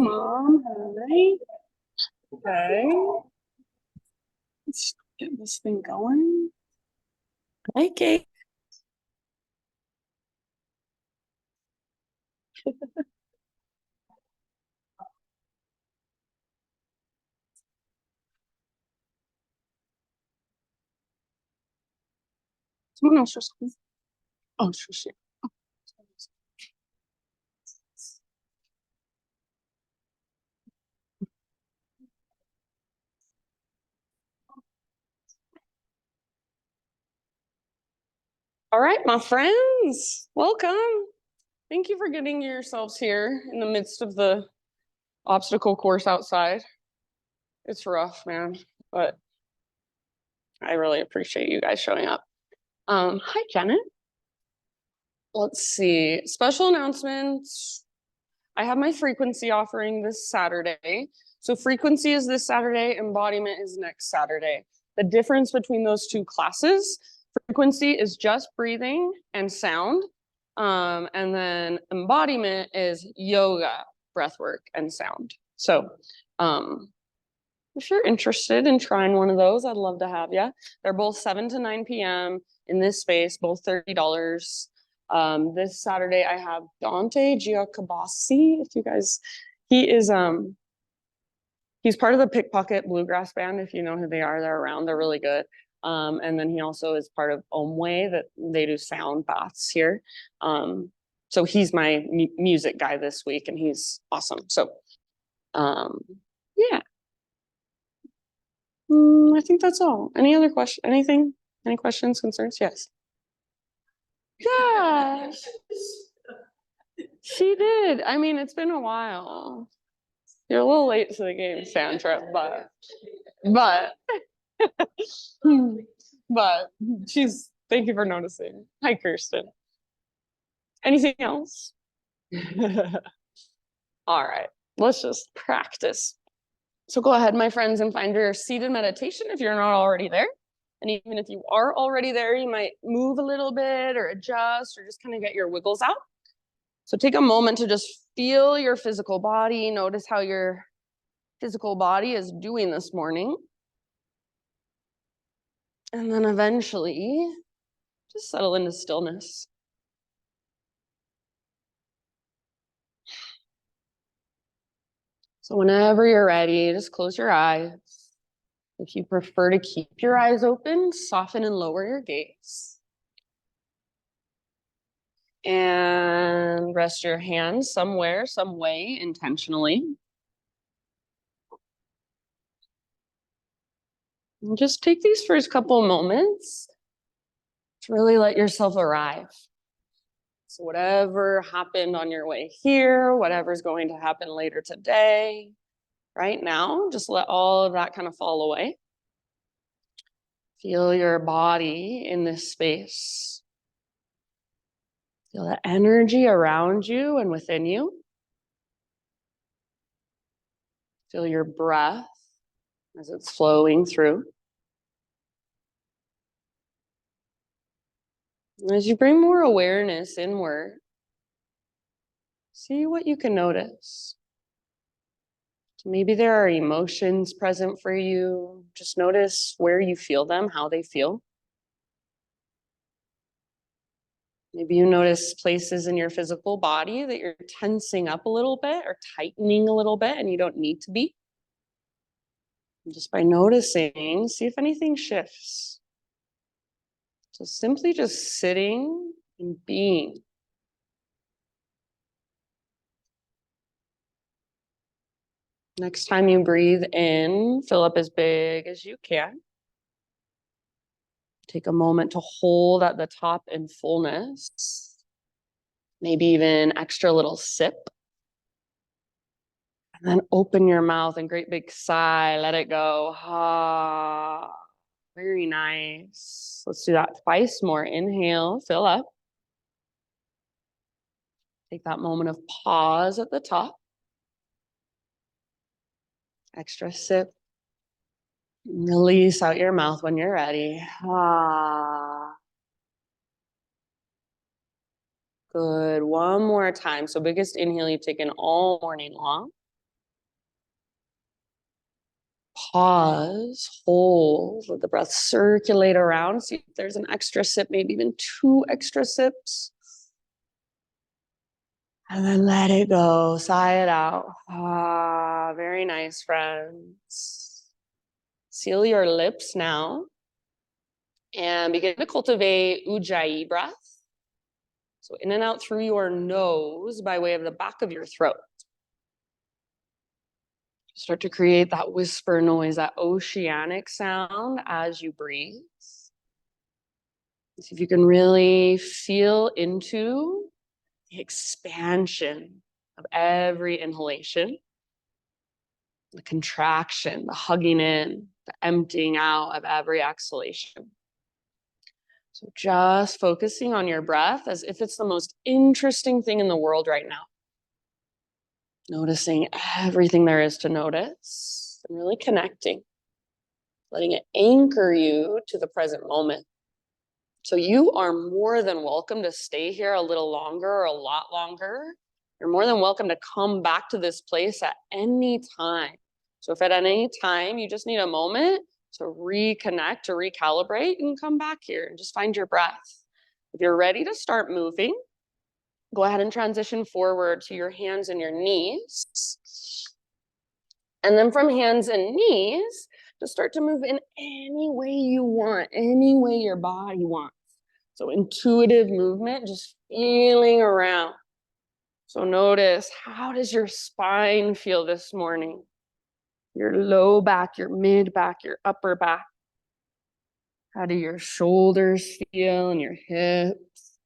Mom, hi. Okay. Let's get this thing going. Okay. Someone else just. Oh, shit. All right, my friends, welcome. Thank you for getting yourselves here in the midst of the obstacle course outside. It's rough, man, but I really appreciate you guys showing up. Hi, Janet. Let's see. Special announcements. I have my frequency offering this Saturday. So frequency is this Saturday, embodiment is next Saturday. The difference between those two classes, frequency is just breathing and sound. And then embodiment is yoga, breath work, and sound. So if you're interested in trying one of those, I'd love to have you. They're both 7 to 9 p.m. in this space, both $30. This Saturday I have Dante Giacobassi. If you guys, he is he's part of the Pickpocket Bluegrass Band. If you know who they are, they're around. They're really good. And then he also is part of Omwe, that they do sound baths here. So he's my music guy this week, and he's awesome. So yeah. I think that's all. Any other question? Anything? Any questions, concerns? Yes. Yeah, she did. I mean, it's been a while. You're a little late to the game, Sandra, but but she's. Thank you for noticing. Hi, Kirsten. Anything else? All right, let's just practice. So go ahead, my friends, and find your seated meditation if you're not already there. And even if you are already there, you might move a little bit or adjust or just kind of get your wiggles out. So take a moment to just feel your physical body. Notice how your physical body is doing this morning. And then eventually, just settle into stillness. So whenever you're ready, just close your eyes. If you prefer to keep your eyes open, soften and lower your gaze. And rest your hands somewhere, some way, intentionally. And just take these first couple moments to really let yourself arrive. So whatever happened on your way here, whatever's going to happen later today, right now, just let all of that kind of fall away. Feel your body in this space. Feel the energy around you and within you. Feel your breath as it's flowing through. And as you bring more awareness inward, see what you can notice. So maybe there are emotions present for you. Just notice where you feel them, how they feel. Maybe you notice places in your physical body that you're tensing up a little bit or tightening a little bit and you don't need to be. And just by noticing, see if anything shifts. So simply just sitting and being. Next time you breathe in, fill up as big as you can. Take a moment to hold at the top in fullness. Maybe even extra little sip. And then open your mouth and great big sigh, let it go. Ah, very nice. Let's do that twice more. Inhale, fill up. Take that moment of pause at the top. Extra sip. Release out your mouth when you're ready. Ah. Good. One more time. So biggest inhale you've taken all morning long. Pause, hold, let the breath circulate around. See if there's an extra sip, maybe even 2 extra sips. And then let it go, sigh it out. Ah, very nice, friends. Seal your lips now and begin to cultivate Ujjayi breath. So in and out through your nose by way of the back of your throat. Start to create that whisper noise, that oceanic sound as you breathe. See if you can really feel into the expansion of every inhalation, the contraction, the hugging in, the emptying out of every exhalation. So just focusing on your breath as if it's the most interesting thing in the world right now. Noticing everything there is to notice and really connecting, letting it anchor you to the present moment. So you are more than welcome to stay here a little longer or a lot longer. You're more than welcome to come back to this place at any time. So if at any time you just need a moment to reconnect, to recalibrate, you can come back here and just find your breath. If you're ready to start moving, go ahead and transition forward to your hands and your knees. And then from hands and knees, just start to move in any way you want, any way your body wants. So intuitive movement, just feeling around. So notice, how does your spine feel this morning? Your low back, your mid back, your upper back. How do your shoulders feel and your hips?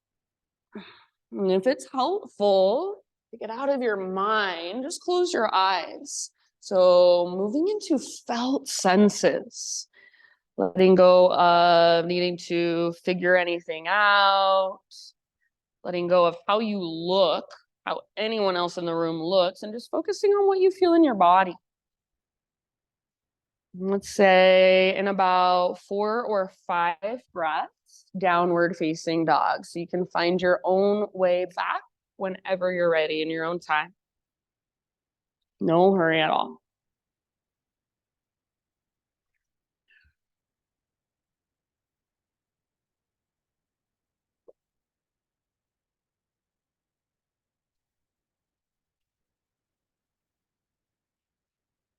And if it's helpful to get out of your mind, just close your eyes. So moving into felt senses, letting go of needing to figure anything out, letting go of how you look, how anyone else in the room looks, and just focusing on what you feel in your body. Let's say in about 4 or 5 breaths, downward facing dog. So you can find your own way back whenever you're ready in your own time. No hurry at all.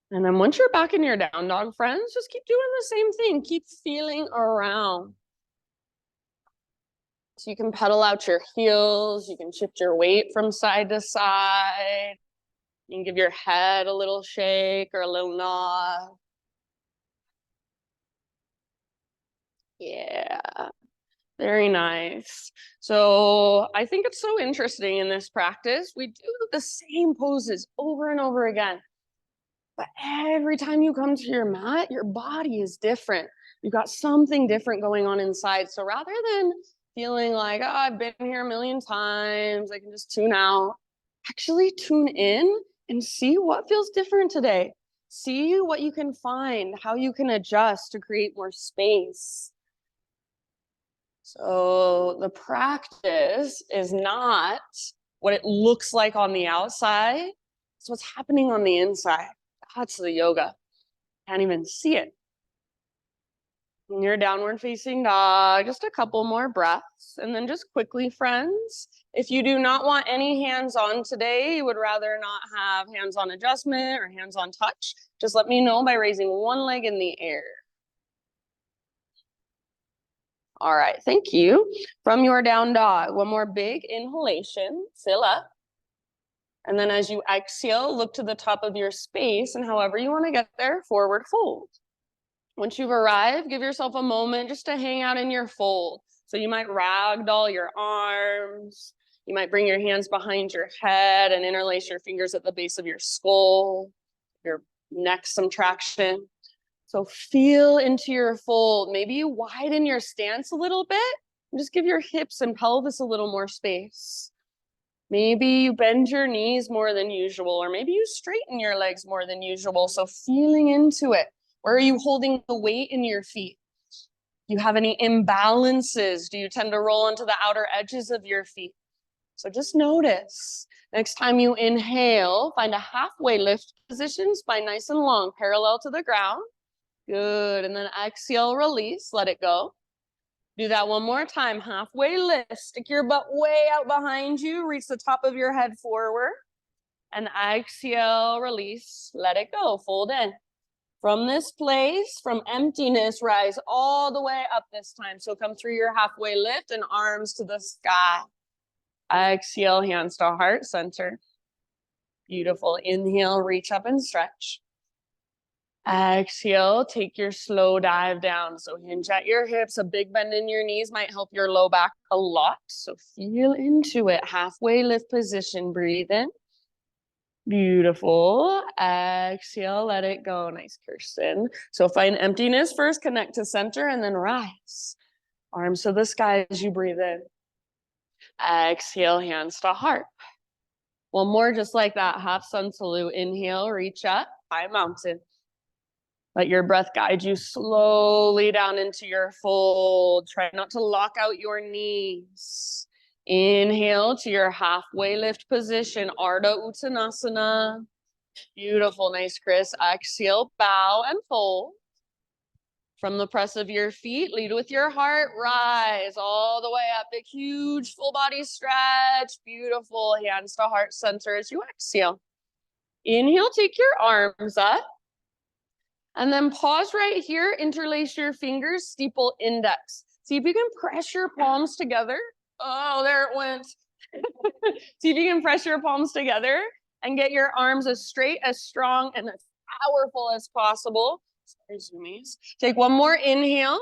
And then once you're back in your down dog, friends, just keep doing the same thing. Keep feeling around. So you can pedal out your heels. You can shift your weight from side to side. You can give your head a little shake or a little nod. Yeah, very nice. So I think it's so interesting in this practice. We do the same poses over and over again. But every time you come to your mat, your body is different. You've got something different going on inside. So rather than feeling like, oh, I've been here a million times, I can just tune out, actually tune in and see what feels different today. See what you can find, how you can adjust to create more space. So the practice is not what it looks like on the outside. It's what's happening on the inside. That's the yoga. Can't even see it. In your downward facing dog, just a couple more breaths. And then just quickly, friends, if you do not want any hands-on today, you would rather not have hands-on adjustment or hands-on touch, just let me know by raising one leg in the air. All right, thank you. From your down dog, one more big inhalation, fill up. And then as you exhale, look to the top of your space, and however you want to get there, forward fold. Once you've arrived, give yourself a moment just to hang out in your fold. So you might ragdoll your arms. You might bring your hands behind your head and interlace your fingers at the base of your skull, your neck some traction. So feel into your fold. Maybe you widen your stance a little bit and just give your hips and pelvis a little more space. Maybe you bend your knees more than usual, or maybe you straighten your legs more than usual. So feeling into it. Where are you holding the weight in your feet? Do you have any imbalances? Do you tend to roll into the outer edges of your feet? So just notice. Next time you inhale, find a halfway lift position, spine nice and long, parallel to the ground. Good. And then exhale, release, let it go. Do that one more time. Halfway lift. Stick your butt way out behind you. Reach the top of your head forward. And exhale, release, let it go. Fold in. From this place, from emptiness, rise all the way up this time. So come through your halfway lift and arms to the sky. Exhale, hands to heart center. Beautiful. Inhale, reach up and stretch. Exhale, take your slow dive down. So hinge at your hips. A big bend in your knees might help your low back a lot. So feel into it. Halfway lift position. Breathe in. Beautiful. Exhale, let it go. Nice, Kirsten. So find emptiness first, connect to center, and then rise. Arms to the sky as you breathe in. Exhale, hands to heart. One more just like that, half sun salute. Inhale, reach up, high mountain. Let your breath guide you slowly down into your fold. Try not to lock out your knees. Inhale to your halfway lift position, Ardha Uttanasana. Beautiful, nice, Chris. Exhale, bow and fold. From the press of your feet, lead with your heart, rise all the way up. Big, huge full body stretch. Beautiful, hands to heart center as you exhale. Inhale, take your arms up. And then pause right here, interlace your fingers, steeple index. See if you can press your palms together. Oh, there it went. See if you can press your palms together and get your arms as straight, as strong, and as powerful as possible. Sorry, zoomies. Take one more inhale.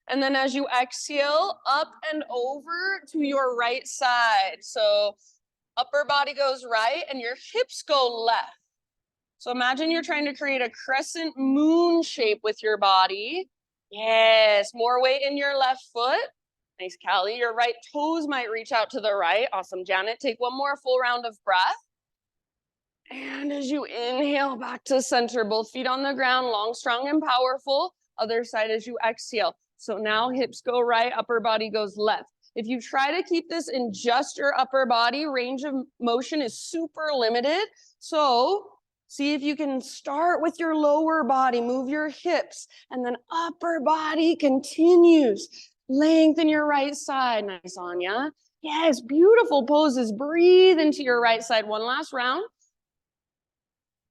And then as you exhale, up and over to your right side. So upper body goes right and your hips go left. So imagine you're trying to create a crescent moon shape with your body. Yes, more weight in your left foot. Nice, Callie. Your right toes might reach out to the right. Awesome, Janet. Take one more full round of breath. And as you inhale back to center, both feet on the ground, long, strong, and powerful. Other side as you exhale. So now hips go right, upper body goes left. If you try to keep this in just your upper body, range of motion is super limited. So see if you can start with your lower body, move your hips, and then upper body continues. Lengthen your right side. Nice, Anya. Yes, beautiful poses. Breathe into your right side. One last round.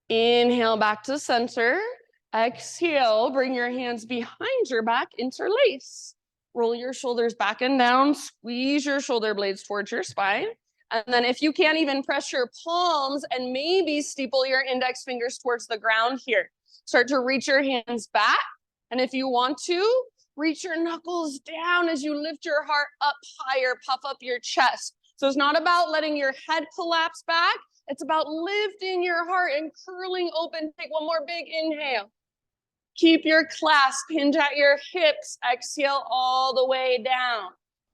Inhale back to center. Exhale, bring your hands behind your back, interlace. Roll your shoulders back and down. Squeeze your shoulder blades towards your spine. And then if you can't even press your palms and maybe steeple your index fingers towards the ground here. Start to reach your hands back. And if you want to, reach your knuckles down as you lift your heart up higher, puff up your chest. So it's not about letting your head collapse back. It's about lifting your heart and curling open. Take one more big inhale. Keep your clasp, hinge at your hips. Exhale all the way down.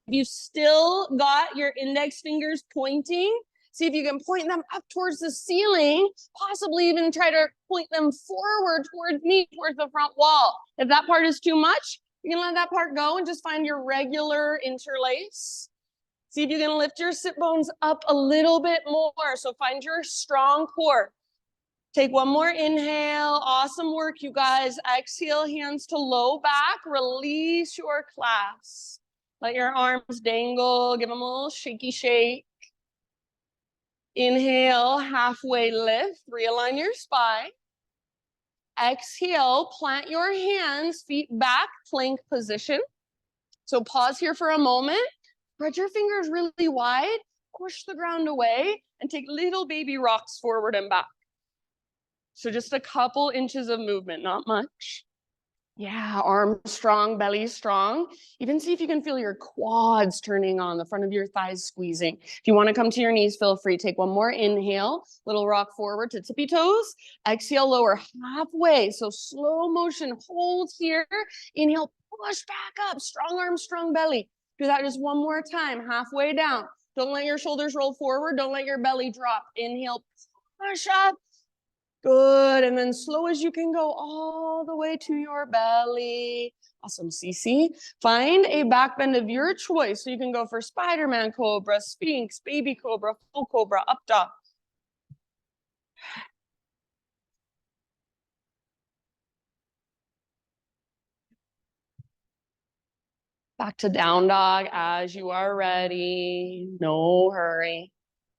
If you still got your index fingers pointing, see if you can point them up towards the ceiling, possibly even try to point them forward towards me, towards the front wall. If that part is too much, you can let that part go and just find your regular interlace. See if you can lift your sit bones up a little bit more. So find your strong core. Take one more inhale. Awesome work, you guys. Exhale, hands to low back. Release your clasp. Let your arms dangle. Give them a little shaky shake. Inhale, halfway lift. Realign your spine. Exhale, plant your hands, feet back, plank position. So pause here for a moment. Spread your fingers really wide, push the ground away, and take little baby rocks forward and back. So just a couple inches of movement, not much. Yeah, arms strong, belly strong. Even see if you can feel your quads turning on, the front of your thighs squeezing. If you want to come to your knees, feel free. Take one more inhale, little rock forward to tippy toes. Exhale, lower halfway. So slow motion, hold here. Inhale, push back up. Strong arms, strong belly. Do that just one more time, halfway down. Don't let your shoulders roll forward. Don't let your belly drop. Inhale, push up. Good, and then slow as you can go all the way to your belly. Awesome, Cece. Find a back bend of your choice. So you can go for Spider-Man Cobra, Sphinx, Baby Cobra, Full Cobra, Up Dog. Back to down dog as you are ready. No hurry.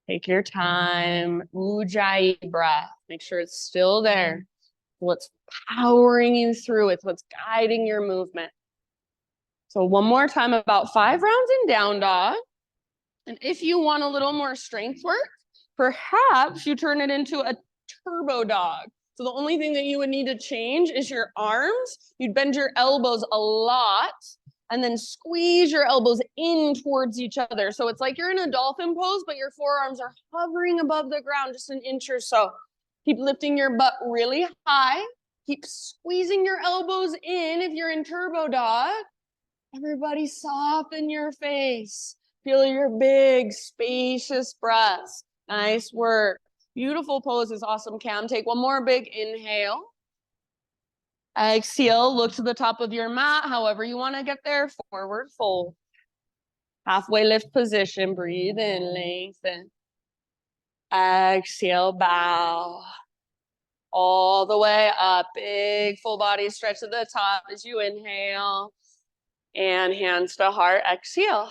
Take your time. Ujjayi breath. Make sure it's still there. What's powering you through? It's what's guiding your movement. So one more time, about 5 rounds in down dog. And if you want a little more strength work, perhaps you turn it into a turbo dog. So the only thing that you would need to change is your arms. You'd bend your elbows a lot and then squeeze your elbows in towards each other. So it's like you're in a dolphin pose, but your forearms are hovering above the ground just an inch or so. Keep lifting your butt really high. Keep squeezing your elbows in if you're in turbo dog. Everybody soften your face. Feel your big, spacious breaths. Nice work. Beautiful poses. Awesome, Cam. Take one more big inhale. Exhale, look to the top of your mat, however you want to get there. Forward fold. Halfway lift position. Breathe in, lengthen. Exhale, bow. All the way up. Big full body stretch to the top as you inhale. And hands to heart, exhale.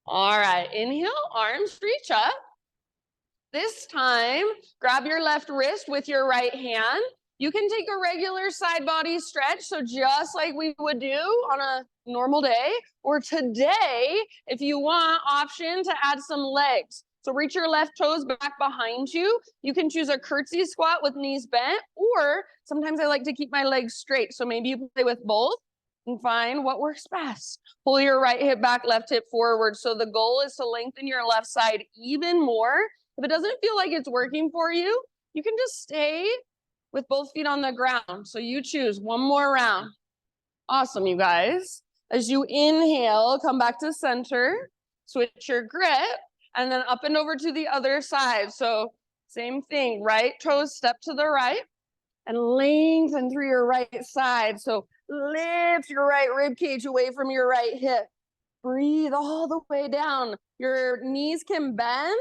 All right, inhale, arms reach up. This time, grab your left wrist with your right hand. You can take a regular side body stretch, so just like we would do on a normal day, or today, if you want, option to add some legs. So reach your left toes back behind you. You can choose a curtsy squat with knees bent, or sometimes I like to keep my legs straight. So maybe you play with both and find what works best. Pull your right hip back, left hip forward. So the goal is to lengthen your left side even more. If it doesn't feel like it's working for you, you can just stay with both feet on the ground. So you choose one more round. Awesome, you guys. As you inhale, come back to center, switch your grip, and then up and over to the other side. So same thing, right toes step to the right and lengthen through your right side. So lift your right rib cage away from your right hip. Breathe all the way down. Your knees can bend,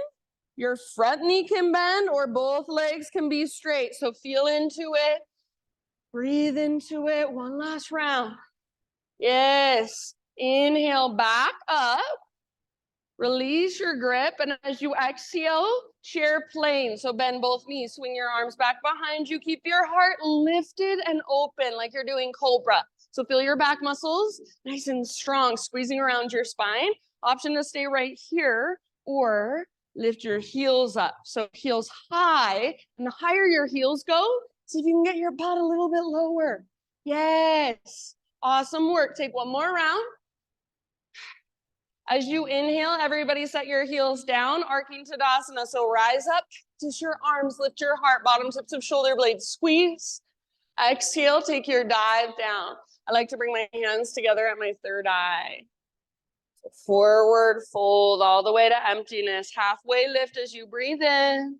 your front knee can bend, or both legs can be straight. So feel into it. Breathe into it. One last round. Yes. Inhale back up. Release your grip, and as you exhale, chair plane. So bend both knees, swing your arms back behind you. Keep your heart lifted and open like you're doing cobra. So feel your back muscles nice and strong, squeezing around your spine. Option to stay right here or lift your heels up. So heels high, and the higher your heels go, see if you can get your butt a little bit lower. Yes, awesome work. Take one more round. As you inhale, everybody set your heels down, arcing Tadasana. So rise up, just your arms, lift your heart, bottom tips of shoulder blades, squeeze. Exhale, take your dive down. I like to bring my hands together at my third eye. So forward fold all the way to emptiness. Halfway lift as you breathe in.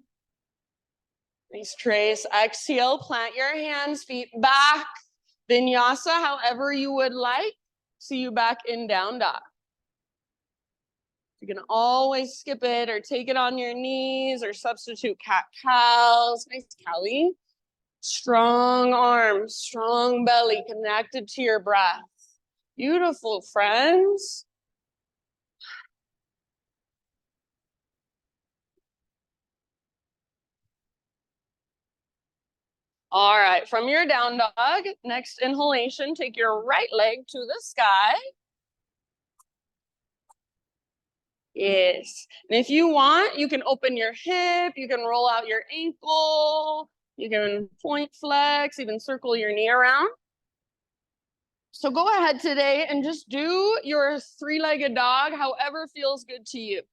Nice trace. Exhale, plant your hands, feet back. Vinyasa, however you would like. See you back in down dog. You can always skip it or take it on your knees or substitute cat-cows. Nice, Callie. Strong arms, strong belly connected to your breath. Beautiful, friends. All right, from your down dog, next inhalation, take your right leg to the sky. Yes. And if you want, you can open your hip, you can roll out your ankle, you can point flex, even circle your knee around. So go ahead today and just do your three-legged dog, however feels good to you.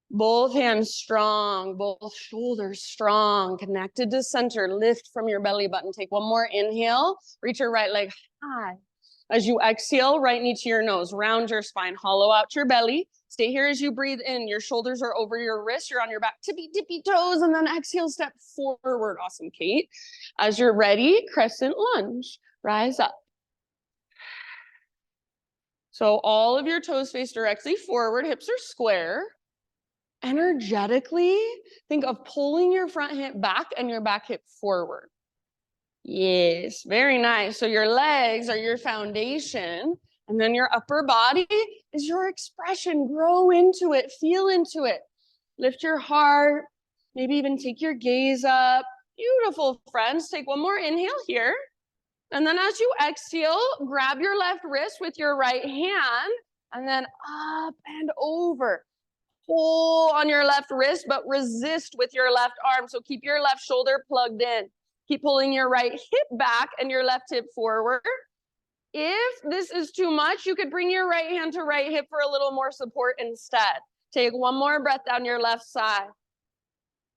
Both hands strong, both shoulders strong, connected to center. Lift from your belly button. Take one more inhale. Reach your right leg high. As you exhale, right knee to your nose. Round your spine, hollow out your belly. Stay here as you breathe in. Your shoulders are over your wrists. You're on your back, tippy toes, and then exhale, step forward. Awesome, Kate. As you're ready, crescent lunge. Rise up. So all of your toes face directly forward, hips are square. Energetically, think of pulling your front hip back and your back hip forward. Yes, very nice. So your legs are your foundation. And then your upper body is your expression. Grow into it, feel into it. Lift your heart, maybe even take your gaze up. Beautiful, friends. Take one more inhale here. And then as you exhale, grab your left wrist with your right hand and then up and over. Pull on your left wrist, but resist with your left arm. So keep your left shoulder plugged in. Keep pulling your right hip back and your left hip forward. If this is too much, you could bring your right hand to right hip for a little more support instead. Take one more breath down your left side.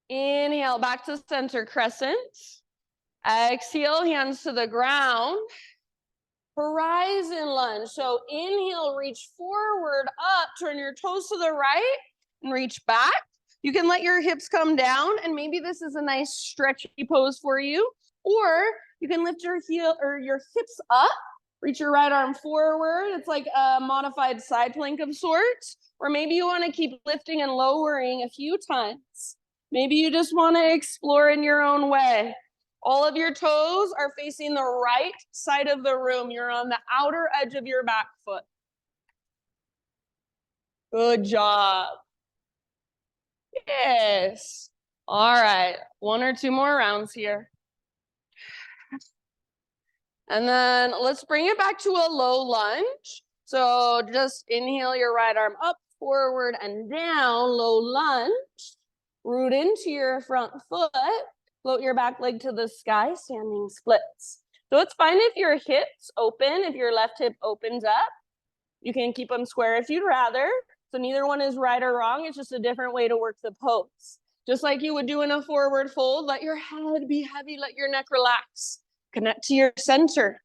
Inhale, back to center crescent. Exhale, hands to the ground. Horizon lunge. So inhale, reach forward, up, turn your toes to the right and reach back. You can let your hips come down, and maybe this is a nice stretchy pose for you. Or you can lift your heel or your hips up, reach your right arm forward. It's like a modified side plank of sorts. Or maybe you want to keep lifting and lowering a few times. Maybe you just want to explore in your own way. All of your toes are facing the right side of the room. You're on the outer edge of your back foot. Good job. Yes. All right. One or two more rounds here. And then let's bring it back to a low lunge. So just inhale your right arm up, forward, and down, low lunge. Root into your front foot. Float your back leg to the sky, standing splits. So it's fine if your hips open, if your left hip opens up. You can keep them square if you'd rather. So neither one is right or wrong. It's just a different way to work the pose. Just like you would do in a forward fold, let your head be heavy, let your neck relax. Connect to your center.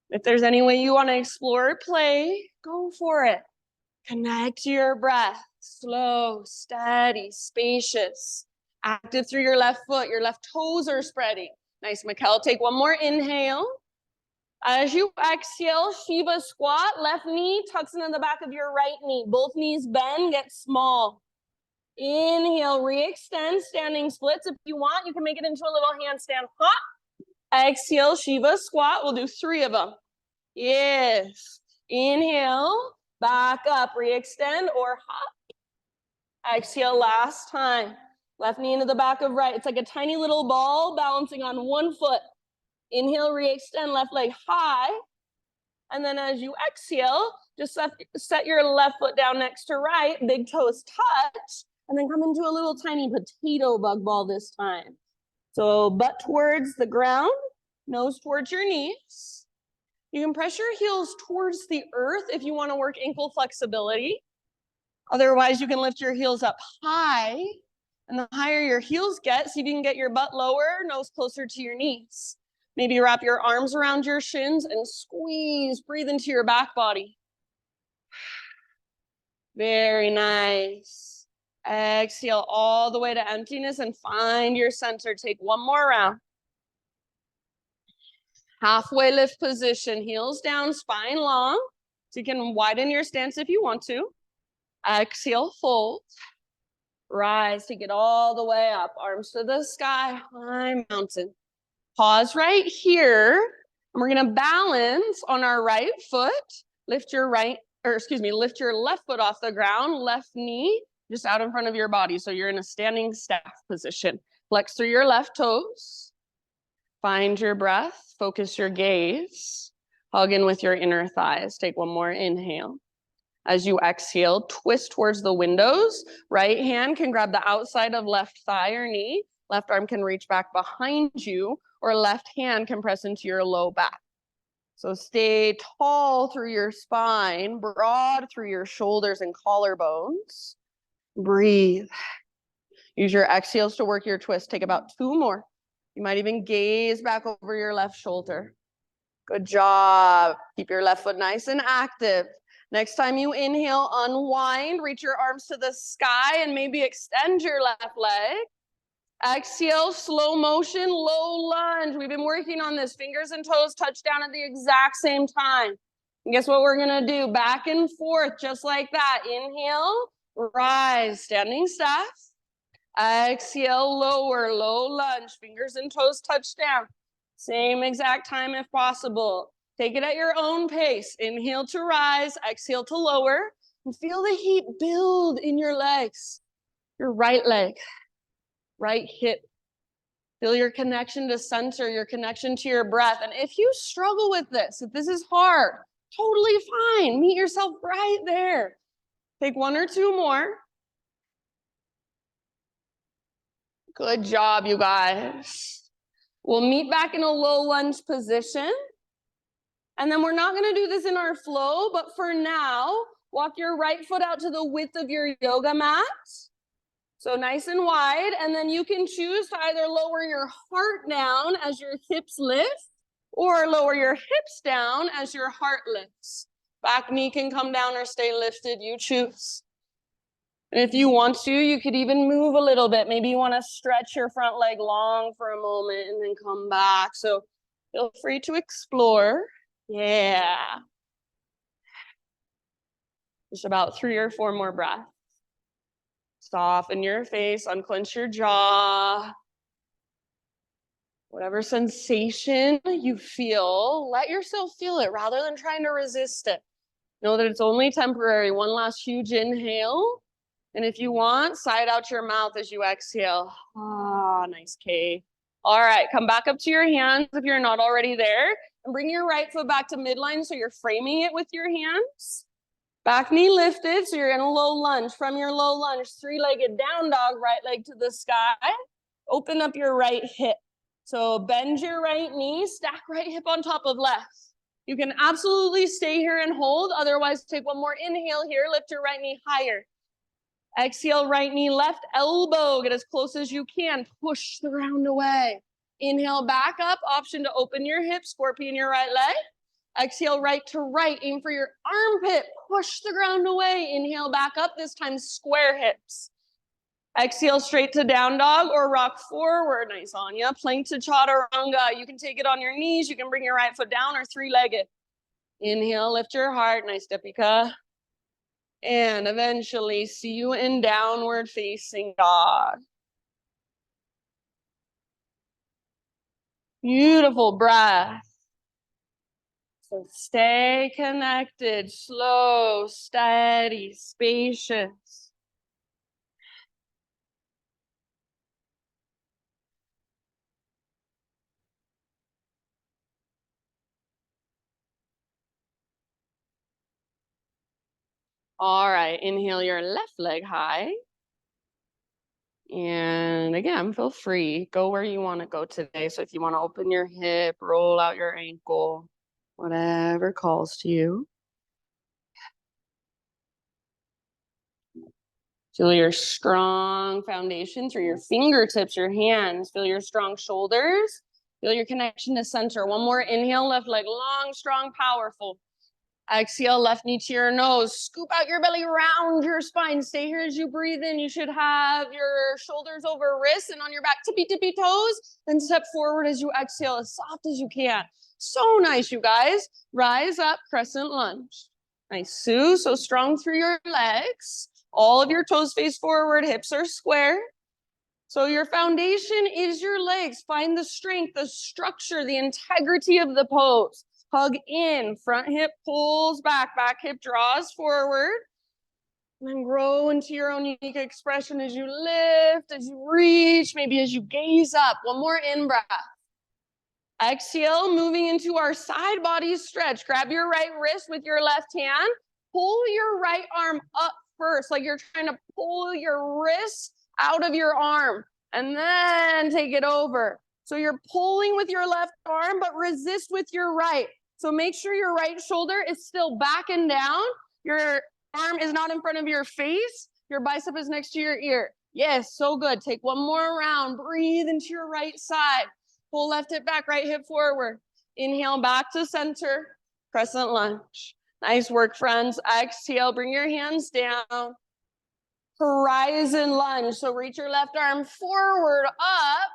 If there's any way you want to explore or play, go for it. Connect to your breath. Slow, steady, spacious. Active through your left foot. Your left toes are spreading. Nice, Mikkel. Take one more inhale. As you exhale, Shiva squat. Left knee tucks into the back of your right knee. Both knees bend, get small. Inhale, re-extend, standing splits. If you want, you can make it into a little handstand hop. Exhale, Shiva squat. We'll do 3 of them. Yes. Inhale, back up, re-extend or hop. Exhale, last time. Left knee into the back of right. It's like a tiny little ball balancing on one foot. Inhale, re-extend, left leg high. And then as you exhale, just set your left foot down next to right, big toes touch, and then come into a little tiny potato bug ball this time. So butt towards the ground, nose towards your knees. You can press your heels towards the earth if you want to work ankle flexibility. Otherwise, you can lift your heels up high. And the higher your heels get, see if you can get your butt lower, nose closer to your knees. Maybe wrap your arms around your shins and squeeze, breathe into your back body. Very nice. Exhale all the way to emptiness and find your center. Take one more round. Halfway lift position, heels down, spine long. So you can widen your stance if you want to. Exhale, fold. Rise, take it all the way up. Arms to the sky, high mountain. Pause right here. And we're gonna balance on our right foot. Lift your lift your left foot off the ground, left knee just out in front of your body. So you're in a standing staff position. Flex through your left toes. Find your breath, focus your gaze. Hug in with your inner thighs. Take one more inhale. As you exhale, twist towards the windows. Right hand can grab the outside of left thigh or knee. Left arm can reach back behind you, or left hand can press into your low back. So stay tall through your spine, broad through your shoulders and collarbones. Breathe. Use your exhales to work your twist. Take about 2 more. You might even gaze back over your left shoulder. Good job. Keep your left foot nice and active. Next time you inhale, unwind, reach your arms to the sky and maybe extend your left leg. Exhale, slow motion, low lunge. We've been working on this. Fingers and toes touch down at the exact same time. And guess what we're gonna do? Back and forth, just like that. Inhale, rise, standing staff. Exhale, lower, low lunge. Fingers and toes touch down. Same exact time if possible. Take it at your own pace. Inhale to rise, exhale to lower, and feel the heat build in your legs. Your right leg, right hip. Feel your connection to center, your connection to your breath. And if you struggle with this, if this is hard, totally fine. Meet yourself right there. Take 1 or 2 more. Good job, you guys. We'll meet back in a low lunge position. And then we're not going to do this in our flow, but for now, walk your right foot out to the width of your yoga mat. So nice and wide. And then you can choose to either lower your heart down as your hips lift, or lower your hips down as your heart lifts. Back knee can come down or stay lifted, you choose. And if you want to, you could even move a little bit. Maybe you want to stretch your front leg long for a moment and then come back. So feel free to explore. Yeah. Just about 3 or 4 more breaths. Soften your face, unclench your jaw. Whatever sensation you feel, let yourself feel it rather than trying to resist it. Know that it's only temporary. One last huge inhale. And if you want, side out your mouth as you exhale. Ah, nice, Kay. All right, come back up to your hands if you're not already there. And bring your right foot back to midline so you're framing it with your hands. Back knee lifted, so you're in a low lunge. From your low lunge, 3-legged down dog, right leg to the sky. Open up your right hip. So bend your right knee, stack right hip on top of left. You can absolutely stay here and hold. Otherwise, take 1 more inhale here. Lift your right knee higher. Exhale, right knee, left elbow. Get as close as you can. Push the ground away. Inhale, back up. Option to open your hip, scorpion your right leg. Exhale, right to right. Aim for your armpit. Push the ground away. Inhale, back up. This time, square hips. Exhale, straight to down dog or rock forward. Nice, Anya. Plank to chaturanga. You can take it on your knees. You can bring your right foot down or 3-legged. Inhale, lift your heart. Nice, Deepika. And eventually, see you in downward facing dog. Beautiful breath. So stay connected, slow, steady, spacious. All right, inhale your left leg high. And again, feel free, go where you want to go today. So if you want to open your hip, roll out your ankle, whatever calls to you. Feel your strong foundation through your fingertips, your hands. Feel your strong shoulders. Feel your connection to center. 1 more inhale, left leg long, strong, powerful. Exhale, left knee to your nose. Scoop out your belly, round your spine. Stay here as you breathe in. You should have your shoulders over wrists and on your back, tippy toes. Then step forward as you exhale, as soft as you can. So nice, you guys. Rise up, crescent lunge. Nice, Sue. So strong through your legs. All of your toes face forward, hips are square. So your foundation is your legs. Find the strength, the structure, the integrity of the pose. Hug in, front hip pulls back, back hip draws forward. And then grow into your own unique expression as you lift, as you reach, maybe as you gaze up. 1 more in-breath. Exhale, moving into our side body stretch. Grab your right wrist with your left hand. Pull your right arm up first, like you're trying to pull your wrist out of your arm. And then take it over. So you're pulling with your left arm, but resist with your right. So make sure your right shoulder is still back and down. Your arm is not in front of your face. Your bicep is next to your ear. Yes, so good. Take 1 more round. Breathe into your right side. Pull left hip back, right hip forward. Inhale back to center. Crescent lunge. Nice work, friends. Exhale, bring your hands down. Horizon lunge. So reach your left arm forward, up.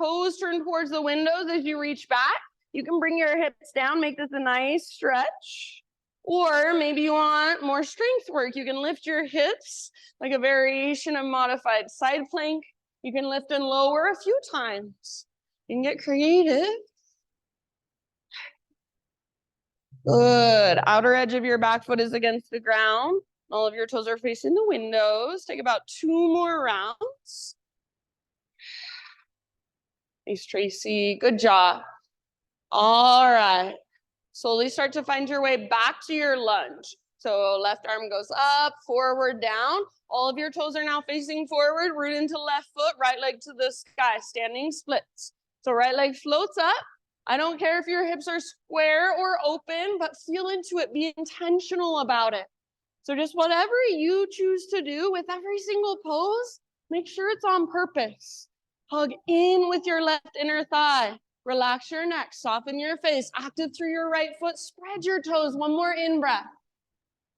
Toes turn towards the windows as you reach back. You can bring your hips down, make this a nice stretch. Or maybe you want more strength work. You can lift your hips like a variation of modified side plank. You can lift and lower a few times. You can get creative. Good. Outer edge of your back foot is against the ground. All of your toes are facing the windows. Take about 2 more rounds. Nice, Tracy. Good job. All right. Slowly start to find your way back to your lunge. So left arm goes up, forward, down. All of your toes are now facing forward, root into left foot, right leg to the sky, standing splits. So right leg floats up. I don't care if your hips are square or open, but feel into it. Be intentional about it. So just whatever you choose to do with every single pose, make sure it's on purpose. Hug in with your left inner thigh. Relax your neck, soften your face, active through your right foot, spread your toes. One more in breath.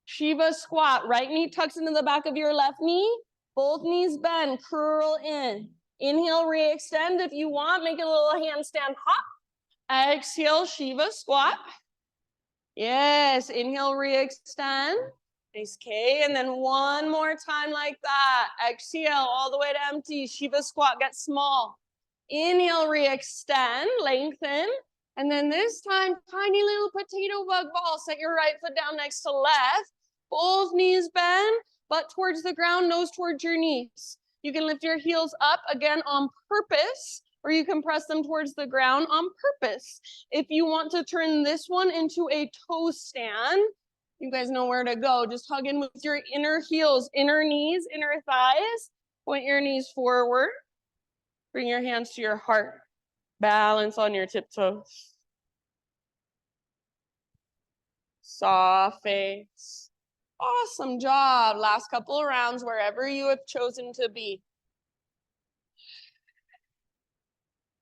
Shiva squat, right knee tucks into the back of your left knee, both knees bend, curl in. Inhale, re-extend. If you want, make a little handstand hop. Exhale, Shiva squat. Yes, inhale, re-extend. Nice, K, and then one more time like that. Exhale, all the way to empty. Shiva squat, get small. Inhale, re-extend, lengthen. And then this time, tiny little potato bug ball. Set your right foot down next to left. Both knees bend, butt towards the ground, nose towards your knees. You can lift your heels up again on purpose, or you can press them towards the ground on purpose. If you want to turn this one into a toe stand, you guys know where to go. Just hug in with your inner heels, inner knees, inner thighs. Point your knees forward. Bring your hands to your heart. Balance on your tiptoes. Soft face. Awesome job. Last couple of rounds, wherever you have chosen to be.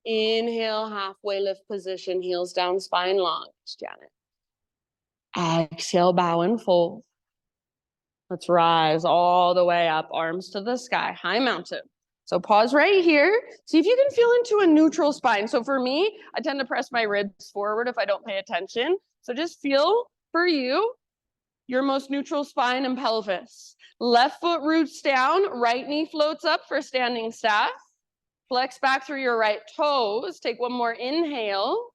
Inhale, halfway lift position, heels down, spine long. Janet. Exhale, bow and fold. Let's rise all the way up, arms to the sky, high mountain. So pause right here. See if you can feel into a neutral spine. So for me, I tend to press my ribs forward if I don't pay attention. So just feel for you, your most neutral spine and pelvis. Left foot roots down, right knee floats up for standing staff. Flex back through your right toes. Take one more inhale.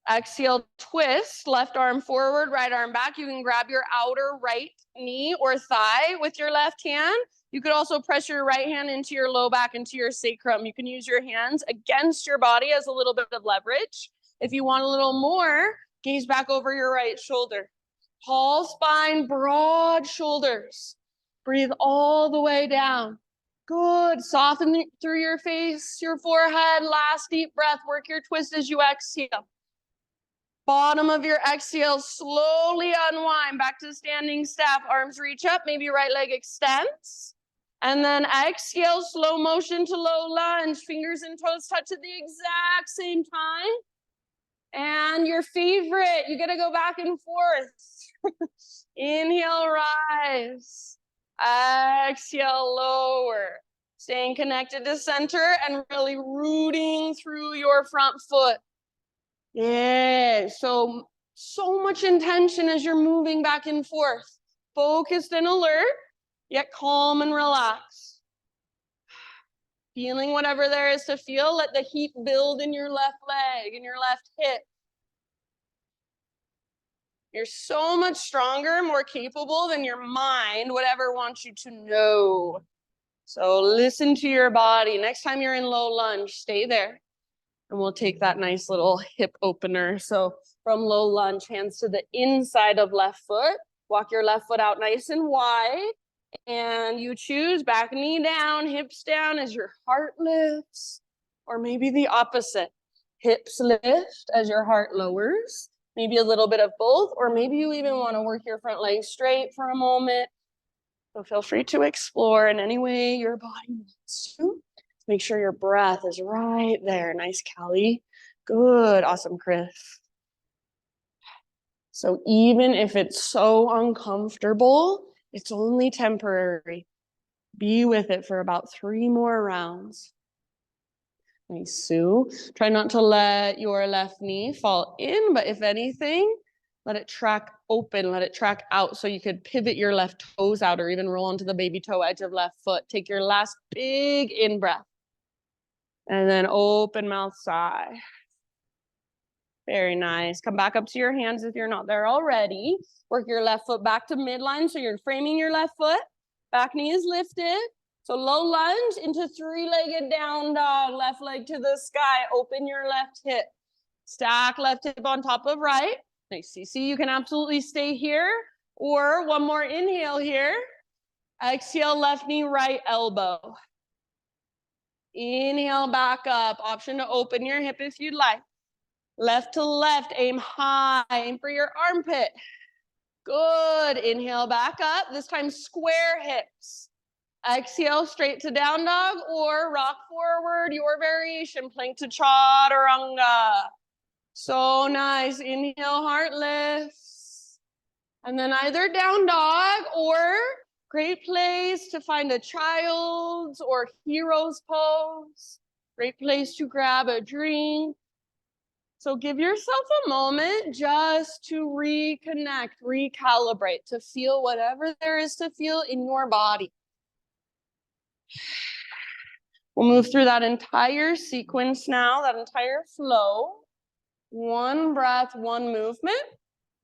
Exhale, twist, left arm forward, right arm back. You can grab your outer right knee or thigh with your left hand. You could also press your right hand into your low back, into your sacrum. You can use your hands against your body as a little bit of leverage. If you want a little more, gaze back over your right shoulder. Tall spine, broad shoulders. Breathe all the way down. Good. Soften through your face, your forehead. Last deep breath. Work your twist as you exhale. Bottom of your exhale, slowly unwind back to standing staff. Arms reach up, maybe right leg extends. And then exhale, slow motion to low lunge. Fingers and toes touch at the exact same time. And your favorite, you gotta go back and forth. Inhale, rise. Exhale, lower. Staying connected to center and really rooting through your front foot. Yeah, so much intention as you're moving back and forth. Focused and alert, yet calm and relaxed. Feeling whatever there is to feel. Let the heat build in your left leg, in your left hip. You're so much stronger, more capable than your mind would ever want you to know. So listen to your body. Next time you're in low lunge, stay there. And we'll take that nice little hip opener. So from low lunge, hands to the inside of left foot. Walk your left foot out nice and wide. And you choose back knee down, hips down as your heart lifts. Or maybe the opposite. Hips lift as your heart lowers. Maybe a little bit of both. Or maybe you even want to work your front leg straight for a moment. So feel free to explore in any way your body wants to. Make sure your breath is right there. Nice, Callie. Good. Awesome, Chris. So even if it's so uncomfortable, it's only temporary. Be with it for about 3 more rounds. Nice, Sue. Try not to let your left knee fall in, but if anything, let it track open, let it track out. So you could pivot your left toes out or even roll onto the baby toe edge of left foot. Take your last big in breath. And then open mouth sigh. Very nice. Come back up to your hands if you're not there already. Work your left foot back to midline. So you're framing your left foot. Back knee is lifted. So low lunge into three-legged down dog. Left leg to the sky. Open your left hip. Stack left hip on top of right. Nice. See, you can absolutely stay here. Or one more inhale here. Exhale, left knee, right elbow. Inhale back up. Option to open your hip if you'd like. Left to left, aim high, aim for your armpit. Good, inhale back up, this time square hips. Exhale, straight to down dog or rock forward, your variation, plank to chaturanga. So nice, inhale, heart lifts. And then either down dog or great place to find a child's or hero's pose. Great place to grab a drink. So give yourself a moment just to reconnect, recalibrate, to feel whatever there is to feel in your body. We'll move through that entire sequence now, that entire flow. One breath, one movement.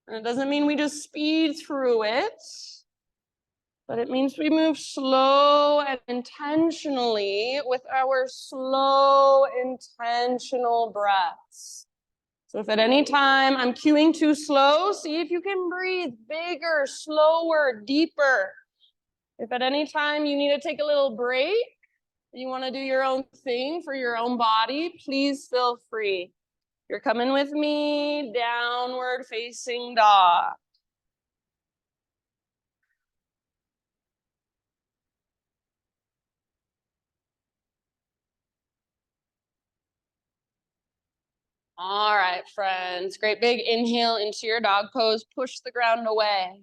And it doesn't mean we just speed through it, but it means we move slow and intentionally with our slow, intentional breaths. So if at any time I'm cueing too slow, see if you can breathe bigger, slower, deeper. If at any time you need to take a little break, you want to do your own thing for your own body, please feel free. You're coming with me, downward facing dog. All right, friends. Great big inhale into your dog pose. Push the ground away.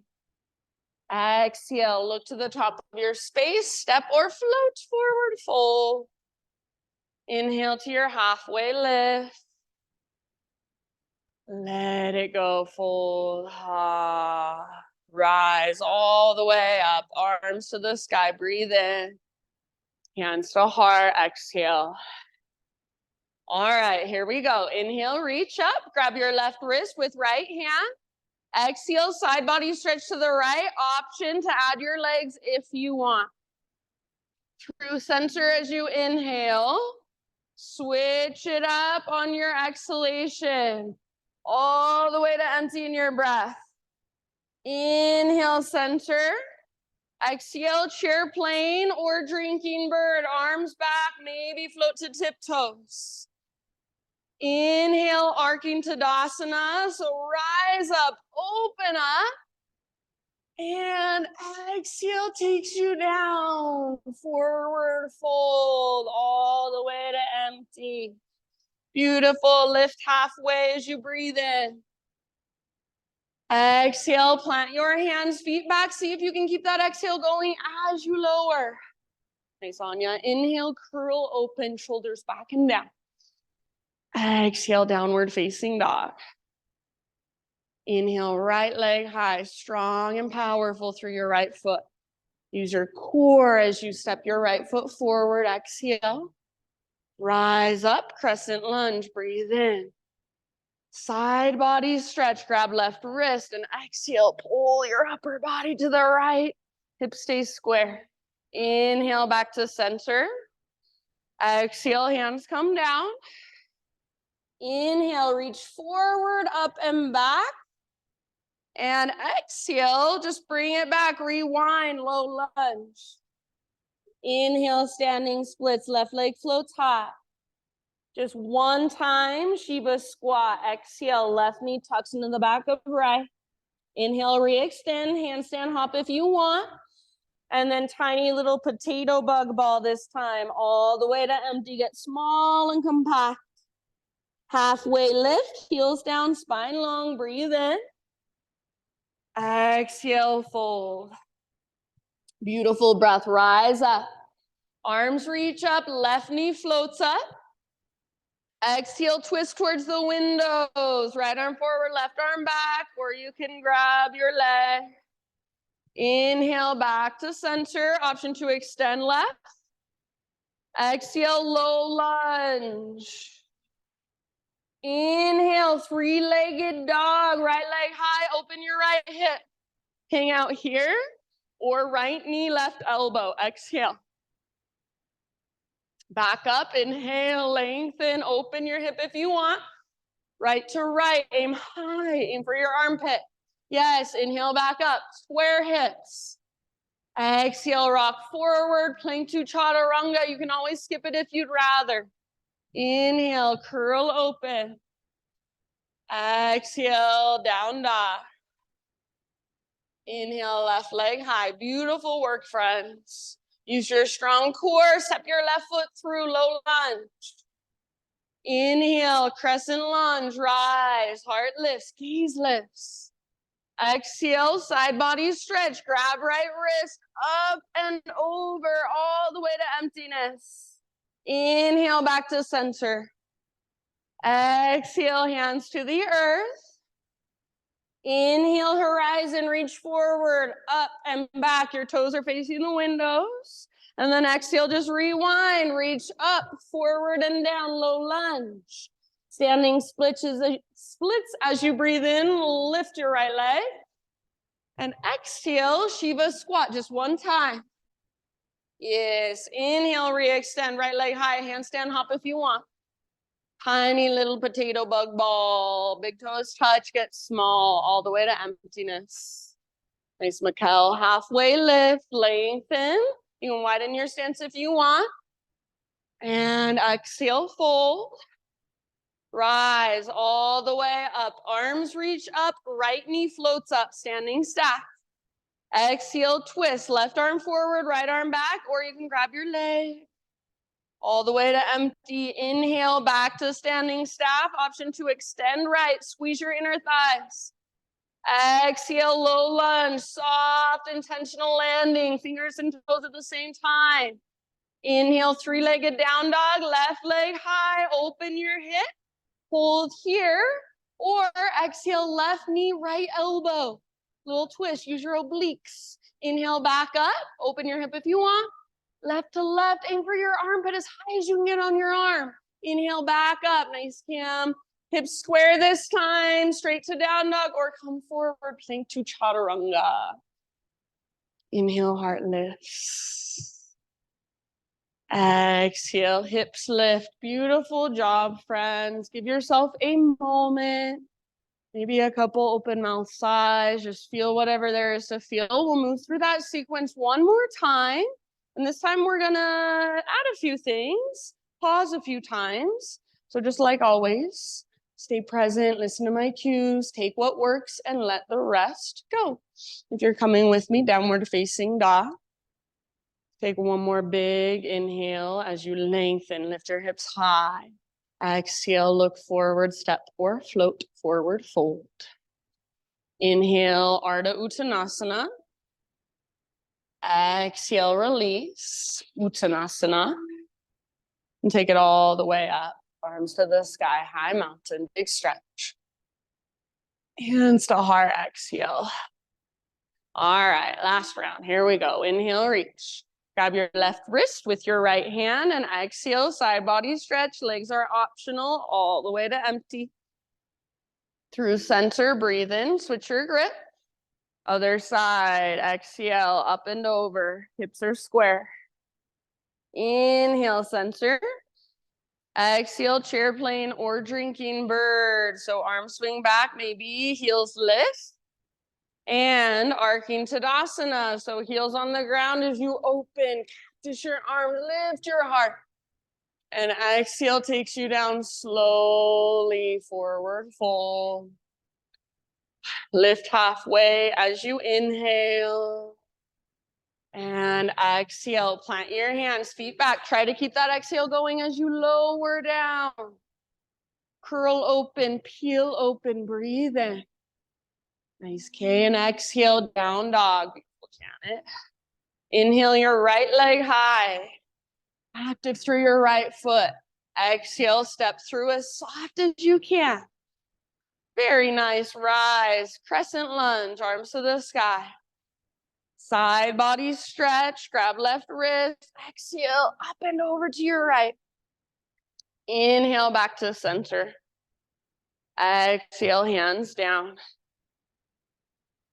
Exhale, look to the top of your space. Step or float forward, fold. Inhale to your halfway lift. Let it go, fold. Rise all the way up. Arms to the sky. Breathe in. Hands to heart. Exhale. All right, here we go. Inhale, reach up. Grab your left wrist with right hand. Exhale, side body stretch to the right. Option to add your legs if you want. Through center as you inhale. Switch it up on your exhalation. All the way to empty in your breath. Inhale, center. Exhale, chair plane or drinking bird. Arms back, maybe float to tiptoes. Inhale, arcing Tadasana. So rise up, open up. And exhale takes you down. Forward fold all the way to empty. Beautiful. Lift halfway as you breathe in. Exhale, plant your hands, feet back. See if you can keep that exhale going as you lower. Nice, Anya. Inhale, curl open, shoulders back and down. Exhale, downward facing dog. Inhale, right leg high, strong and powerful through your right foot. Use your core as you step your right foot forward. Exhale. Rise up, crescent lunge, breathe in. Side body stretch, grab left wrist and exhale, pull your upper body to the right. Hips stay square. Inhale back to center. Exhale, hands come down. Inhale, reach forward, up and back. And exhale, just bring it back, rewind, low lunge. Inhale, standing splits, left leg floats high. Just one time, Shiva squat. Exhale, left knee tucks into the back of right. Inhale, re-extend, handstand hop if you want. And then tiny little potato bug ball this time, all the way to empty. Get small and compact. Halfway lift, heels down, spine long, breathe in. Exhale, fold. Beautiful breath, rise up. Arms reach up, left knee floats up. Exhale, twist towards the windows. Right arm forward, left arm back, or you can grab your leg. Inhale, back to center. Option to extend left. Exhale, low lunge. Inhale. Inhale, three-legged dog, right leg high, open your right hip. Hang out here, or right knee, left elbow. Exhale. Back up, inhale, lengthen, open your hip if you want. Right to right, aim high, aim for your armpit. Yes, inhale, back up, square hips. Exhale, rock forward, plank to chaturanga. You can always skip it if you'd rather. Inhale, curl open. Exhale, down dog. Inhale, left leg high. Beautiful work, friends. Use your strong core. Step your left foot through, low lunge. Inhale, crescent lunge, rise. Heart lifts, gaze lifts. Exhale, side body stretch. Grab right wrist up and over all the way to emptiness. Inhale, back to center. Exhale, hands to the earth. Inhale, horizon, reach forward, up and back. Your toes are facing the windows. And then exhale, just rewind, reach up, forward and down, low lunge. Standing splits as you breathe in, lift your right leg. And exhale, Shiva squat, just one time. Yes, inhale, re-extend, right leg high, handstand hop if you want. Tiny little potato bug ball. Big toes touch, get small, all the way to emptiness. Nice Mikkel, halfway lift, lengthen. You can widen your stance if you want. And exhale, fold. Rise all the way up. Arms reach up, right knee floats up, standing stack. Exhale, twist. Left arm forward, right arm back, or you can grab your leg. All the way to empty. Inhale, back to standing staff. Option to extend right. Squeeze your inner thighs. Exhale, low lunge. Soft, intentional landing. Fingers and toes at the same time. Inhale, three-legged down dog. Left leg high. Open your hip. Hold here. Or exhale, left knee, right elbow. Little twist. Use your obliques. Inhale, back up. Open your hip if you want. Left to left, aim for your armpit as high as you can get on your arm. Inhale, back up, nice Cam. Hips square this time, straight to down dog, or come forward, plank to chaturanga. Inhale, heart lifts. Exhale, hips lift. Beautiful job, friends. Give yourself a moment. Maybe a couple open mouth sighs. Just feel whatever there is to feel. We'll move through that sequence one more time. And this time we're gonna add a few things, pause a few times. So just like always, stay present, listen to my cues, take what works and let the rest go. If you're coming with me, downward facing dog. Take one more big inhale as you lengthen, lift your hips high. Exhale, look forward, step or float, forward fold. Inhale, Ardha Uttanasana. Exhale, release, Uttanasana. And take it all the way up. Arms to the sky, high mountain, big stretch. Hands to heart, exhale. All right, last round. Here we go. Inhale, reach. Grab your left wrist with your right hand and exhale, side body stretch. Legs are optional, all the way to empty. Through center, breathe in, switch your grip. Other side, exhale, up and over. Hips are square. Inhale, center. Exhale, chair plane or drinking bird. So arms swing back, maybe heels lift. And arcing Tadasana. So heels on the ground as you open. Cactus your arms, lift your heart. And exhale takes you down slowly, forward fold. Lift halfway as you inhale. And exhale, plant your hands, feet back. Try to keep that exhale going as you lower down. Curl open, peel open, breathe in. Nice K, and exhale, down dog. Beautiful, Janet. Inhale your right leg high. Active through your right foot. Exhale, step through as soft as you can. Very nice, rise. Crescent lunge, arms to the sky. Side body stretch, grab left wrist. Exhale, up and over to your right. Inhale back to center. Exhale, hands down.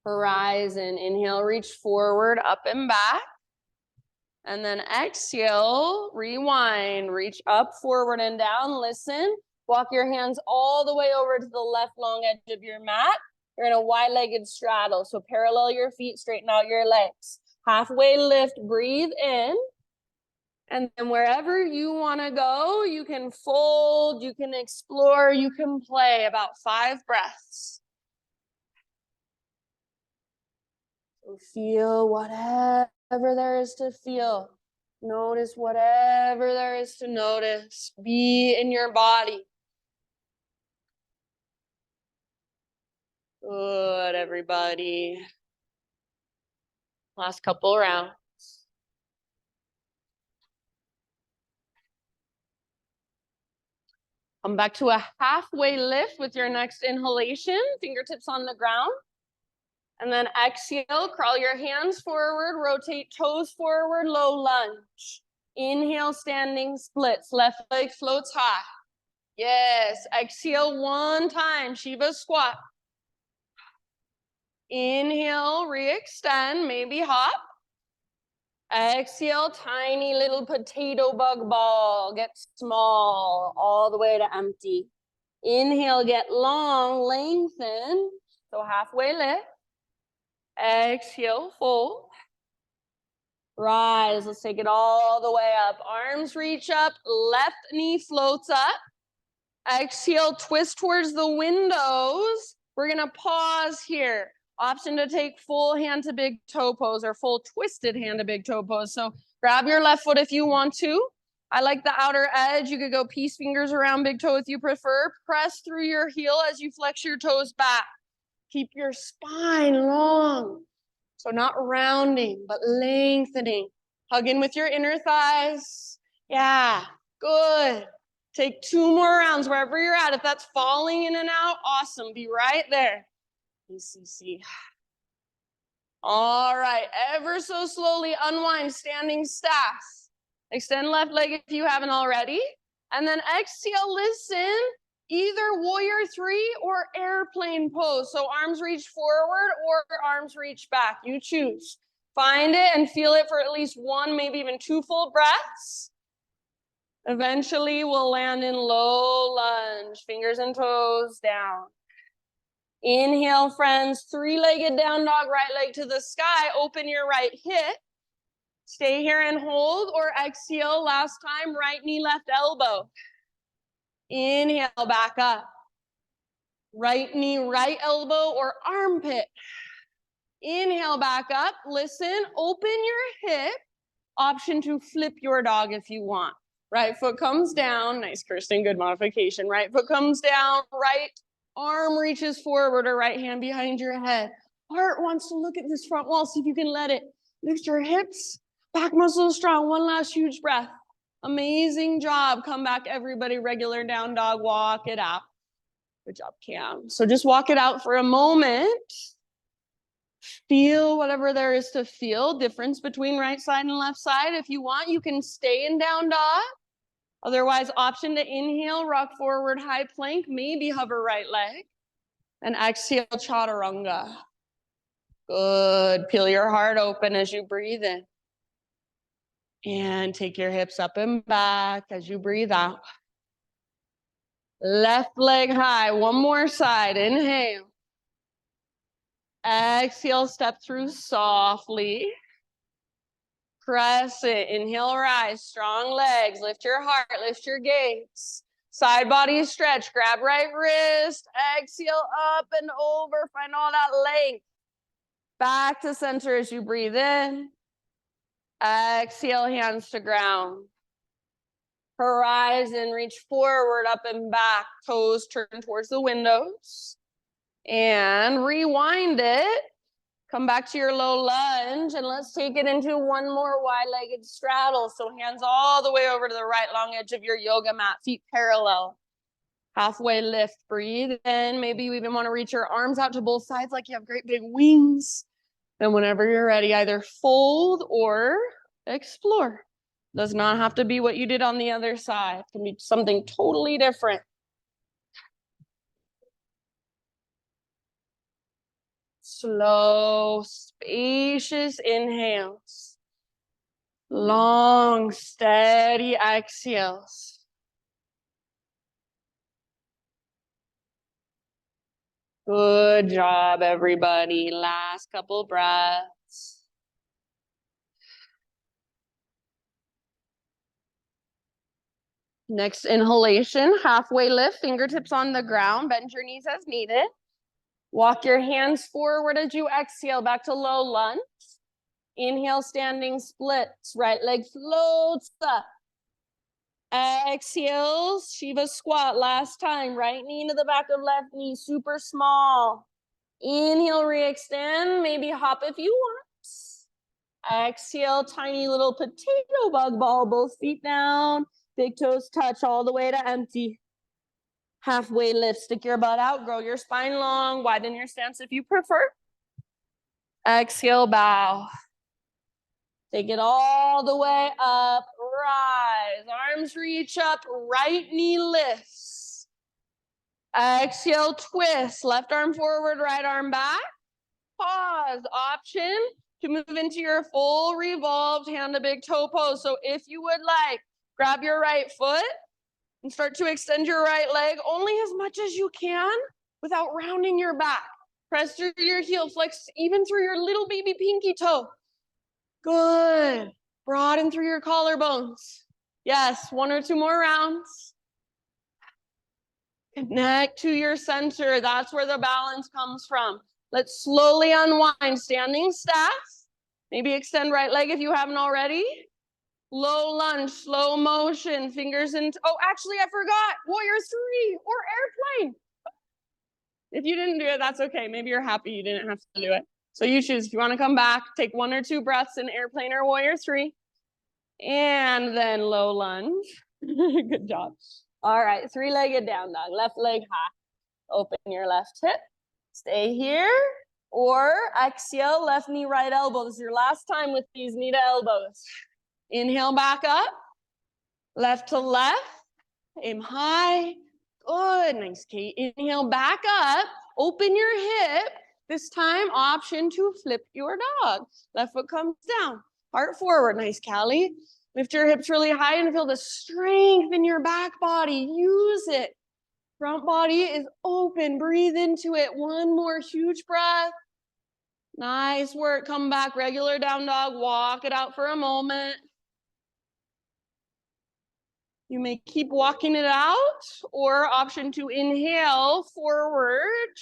Horizon, inhale, reach forward, up and back. And then exhale, rewind, reach up, forward, and down. Listen, walk your hands all the way over to the left long edge of your mat. You're in a wide-legged straddle. So parallel your feet, straighten out your legs. Halfway lift, breathe in. And then wherever you want to go, you can fold, you can explore, you can play. About 5 breaths. So feel whatever there is to feel. Notice whatever there is to notice. Be in your body. Good, everybody. Last couple rounds. Come back to a halfway lift with your next inhalation. Fingertips on the ground. And then exhale, crawl your hands forward, rotate toes forward, low lunge. Inhale, standing splits. Left leg floats high. Yes, exhale 1 time, Shiva squat. Inhale, re-extend, maybe hop. Exhale, tiny little potato bug ball. Get small, all the way to empty. Inhale, get long, lengthen. So halfway lift. Exhale, fold. Rise, let's take it all the way up. Arms reach up, left knee floats up. Exhale, twist towards the windows. We're gonna pause here. Option to take full hand to big toe pose or full twisted hand to big toe pose. So grab your left foot if you want to. I like the outer edge. You could go peace fingers around big toe if you prefer. Press through your heel as you flex your toes back. Keep your spine long. So not rounding, but lengthening. Hug in with your inner thighs. Yeah, good. Take 2 more rounds wherever you're at. If that's falling in and out, awesome. Be right there. ECC. All right, ever so slowly unwind, standing staff. Extend left leg if you haven't already. And then exhale, listen, either warrior 3 or airplane pose. So arms reach forward or arms reach back. You choose. Find it and feel it for at least 1, maybe even 2 full breaths. Eventually, we'll land in low lunge, fingers and toes down. Inhale, friends, 3-legged down dog, right leg to the sky. Open your right hip. Stay here and hold, or exhale, last time, right knee, left elbow. Inhale, back up. Right knee, right elbow, or armpit. Inhale, back up. Listen, open your hip. Option to flip your dog if you want. Right foot comes down. Nice, Kirsten, good modification. Right foot comes down, right arm reaches forward, or right hand behind your head. Heart wants to look at this front wall. See if you can let it. Lift your hips, back muscles strong. 1 last huge breath. Amazing job. Come back, everybody. Regular down dog, walk it out. Good job, Cam. So just walk it out for a moment. Feel whatever there is to feel. Difference between right side and left side. If you want, you can stay in down dog. Otherwise, option to inhale, rock forward, high plank, maybe hover right leg. And exhale, chaturanga. Good. Peel your heart open as you breathe in. And take your hips up and back as you breathe out. Left leg high. 1 more side. Inhale. Exhale, step through softly. Press it. Inhale, rise. Strong legs. Lift your heart. Lift your gaze. Side body stretch. Grab right wrist. Exhale, up and over. Find all that length. Back to center as you breathe in. Exhale, hands to ground. Horizon, reach forward, up and back. Toes turn towards the windows. And rewind it. Come back to your low lunge, and let's take it into 1 more wide-legged straddle. So hands all the way over to the right long edge of your yoga mat, feet parallel. Halfway lift, breathe in. Maybe you even want to reach your arms out to both sides like you have great big wings. Then whenever you're ready, either fold or explore. Does not have to be what you did on the other side. It can be something totally different. Slow, spacious inhales. Long, steady exhales. Good job, everybody. Last couple breaths. Next inhalation, halfway lift, fingertips on the ground, bend your knees as needed. Walk your hands forward as you exhale, back to low lunge. Inhale, standing splits, right leg floats up. Exhale, Shiva squat, last time, right knee into the back of left knee, super small. Inhale, re-extend, maybe hop if you want. Exhale, tiny little potato bug ball, both feet down, big toes touch all the way to empty. Halfway lift, stick your butt out, grow your spine long, widen your stance if you prefer. Exhale, bow. Take it all the way up, rise. Arms reach up, right knee lifts. Exhale, twist. Left arm forward, right arm back. Pause. Option to move into your full revolved hand to big toe pose. So if you would like, grab your right foot and start to extend your right leg only as much as you can without rounding your back. Press through your heel, flex even through your little baby pinky toe. Good. Broaden through your collarbones. Yes, 1 or 2 more rounds. Connect to your center. That's where the balance comes from. Let's slowly unwind. Standing stacks. Maybe extend right leg if you haven't already. Low lunge, slow motion, fingers into, oh, actually, I forgot. Warrior 3 or airplane. If you didn't do it, that's okay. Maybe you're happy you didn't have to do it. So you choose. If you want to come back, take 1 or 2 breaths in airplane or warrior 3. And then low lunge. Good job. All right, 3-legged down dog. Left leg high. Open your left hip. Stay here. Or exhale, left knee, right elbow. This is your last time with these knee to elbows. Inhale back up. Left to left. Aim high. Good. Nice, Kate. Inhale back up. Open your hip. This time, option to flip your dog. Left foot comes down. Heart forward. Nice, Callie. Lift your hips really high and feel the strength in your back body. Use it. Front body is open. Breathe into it. 1 more huge breath. Nice work. Come back. Regular down dog. Walk it out for a moment. You may keep walking it out, or option to inhale forward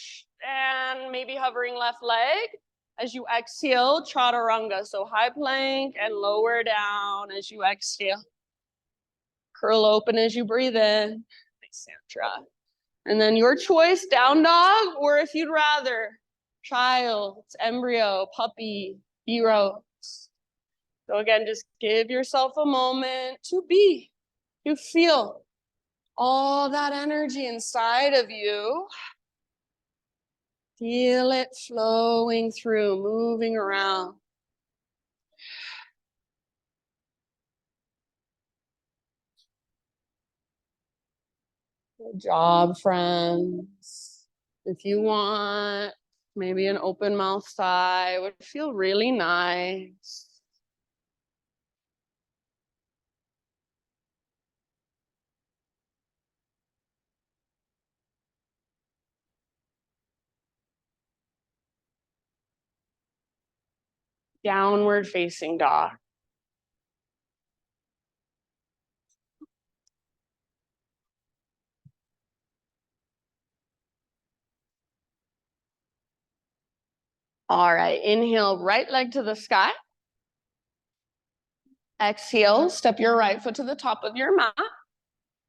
and maybe hovering left leg. As you exhale, chaturanga. So high plank and lower down as you exhale. Curl open as you breathe in. Nice, Sandra. And then your choice, down dog, or if you'd rather, child, embryo, puppy, hero. So again, just give yourself a moment to be. You feel all that energy inside of you. Feel it flowing through, moving around. Good job, friends. If you want, maybe an open mouth sigh would feel really nice. Downward facing dog. All right, inhale, right leg to the sky. Exhale, step your right foot to the top of your mat.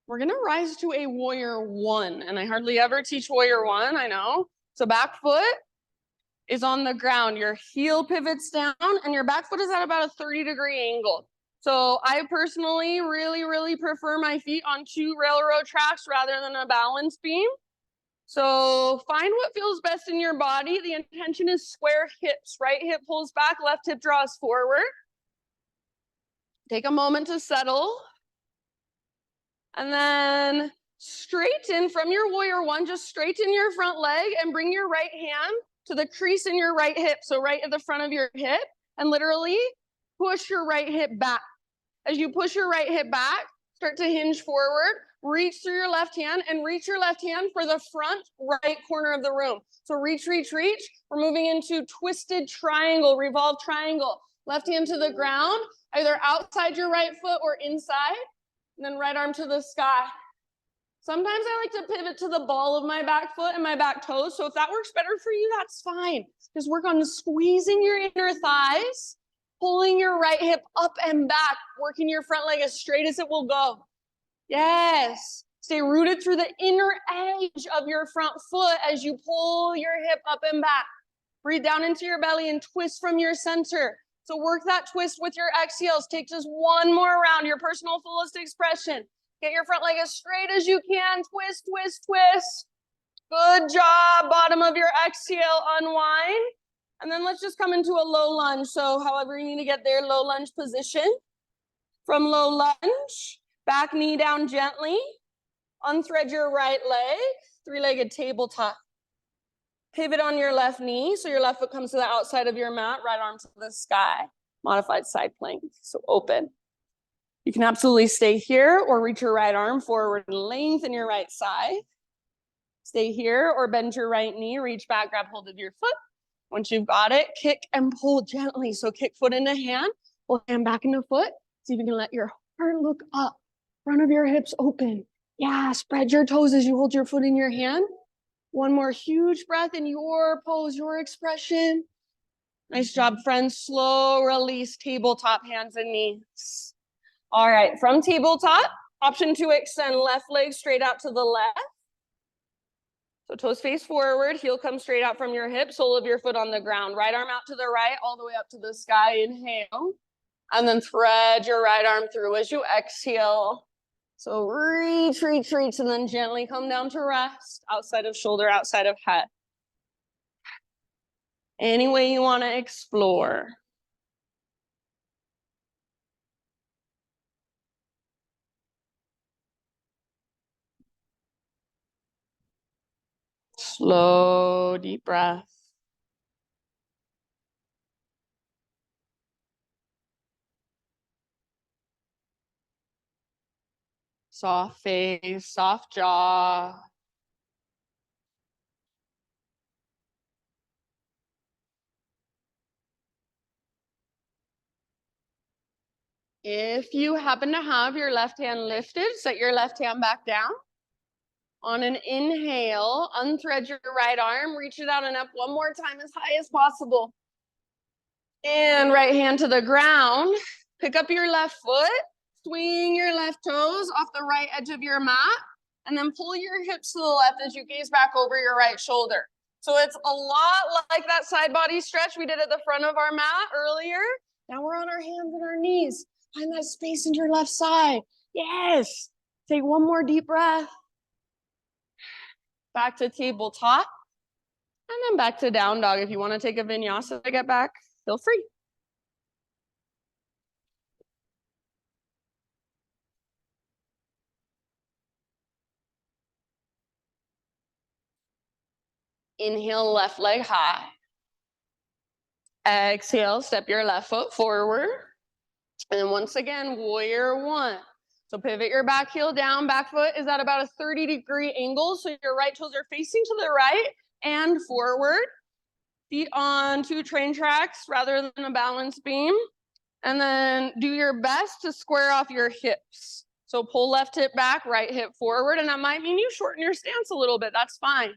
We're gonna rise to a warrior 1, and I hardly ever teach warrior 1, I know. So back foot is on the ground, your heel pivots down, and your back foot is at about a 30-degree angle. So I personally really prefer my feet on 2 railroad tracks rather than a balance beam. So find what feels best in your body. The intention is square hips. Right hip pulls back, left hip draws forward. Take a moment to settle. And then straighten from your warrior 1, just straighten your front leg and bring your right hand to the crease in your right hip, so right at the front of your hip, and literally push your right hip back. As you push your right hip back, start to hinge forward, reach through your left hand and reach your left hand for the front right corner of the room. So reach, reach, reach. We're moving into twisted triangle, revolve triangle. Left hand to the ground, either outside your right foot or inside, and then right arm to the sky. Sometimes I like to pivot to the ball of my back foot and my back toes. So if that works better for you, that's fine. Just work on squeezing your inner thighs, pulling your right hip up and back, working your front leg as straight as it will go. Yes. Stay rooted through the inner edge of your front foot as you pull your hip up and back. Breathe down into your belly and twist from your center. So work that twist with your exhales. Take just one more round, your personal fullest expression. Get your front leg as straight as you can. Twist, twist, twist. Good job. Bottom of your exhale, unwind. And then let's just come into a low lunge. So however you need to get there, low lunge position. From low lunge, back knee down gently. Unthread your right leg, three-legged tabletop. Pivot on your left knee, so your left foot comes to the outside of your mat, right arm to the sky. Modified side plank, so open. You can absolutely stay here or reach your right arm forward and lengthen your right side. Stay here or bend your right knee, reach back, grab hold of your foot. Once you've got it, kick and pull gently. So kick foot into hand, pull hand back into foot. See if you can let your heart look up, front of your hips open. Yeah, spread your toes as you hold your foot in your hand. One more huge breath in your pose, your expression. Nice job, friends. Slow release, tabletop, hands and knees. All right, from tabletop, option to extend left leg straight out to the left. So toes face forward, heel comes straight out from your hip, sole of your foot on the ground. Right arm out to the right, all the way up to the sky. Inhale. And then thread your right arm through as you exhale. So reach, reach, reach, and then gently come down to rest. Outside of shoulder, outside of head. Any way you want to explore. Slow, deep breath. Soft face, soft jaw. If you happen to have your left hand lifted, set your left hand back down. On an inhale, unthread your right arm, reach it out and up one more time as high as possible. And right hand to the ground. Pick up your left foot, swing your left toes off the right edge of your mat, and then pull your hips to the left as you gaze back over your right shoulder. So it's a lot like that side body stretch we did at the front of our mat earlier. Now we're on our hands and our knees. Find that space in your left side. Yes. Take one more deep breath. Back to tabletop. And then back to down dog. If you want to take a vinyasa to get back, feel free. Inhale, left leg high. Exhale, step your left foot forward. And then once again, warrior one. So pivot your back heel down. Back foot is at about a 30-degree angle. So your right toes are facing to the right and forward. Feet on two train tracks rather than a balance beam. And then do your best to square off your hips. So pull left hip back, right hip forward. And that might mean you shorten your stance a little bit. That's fine.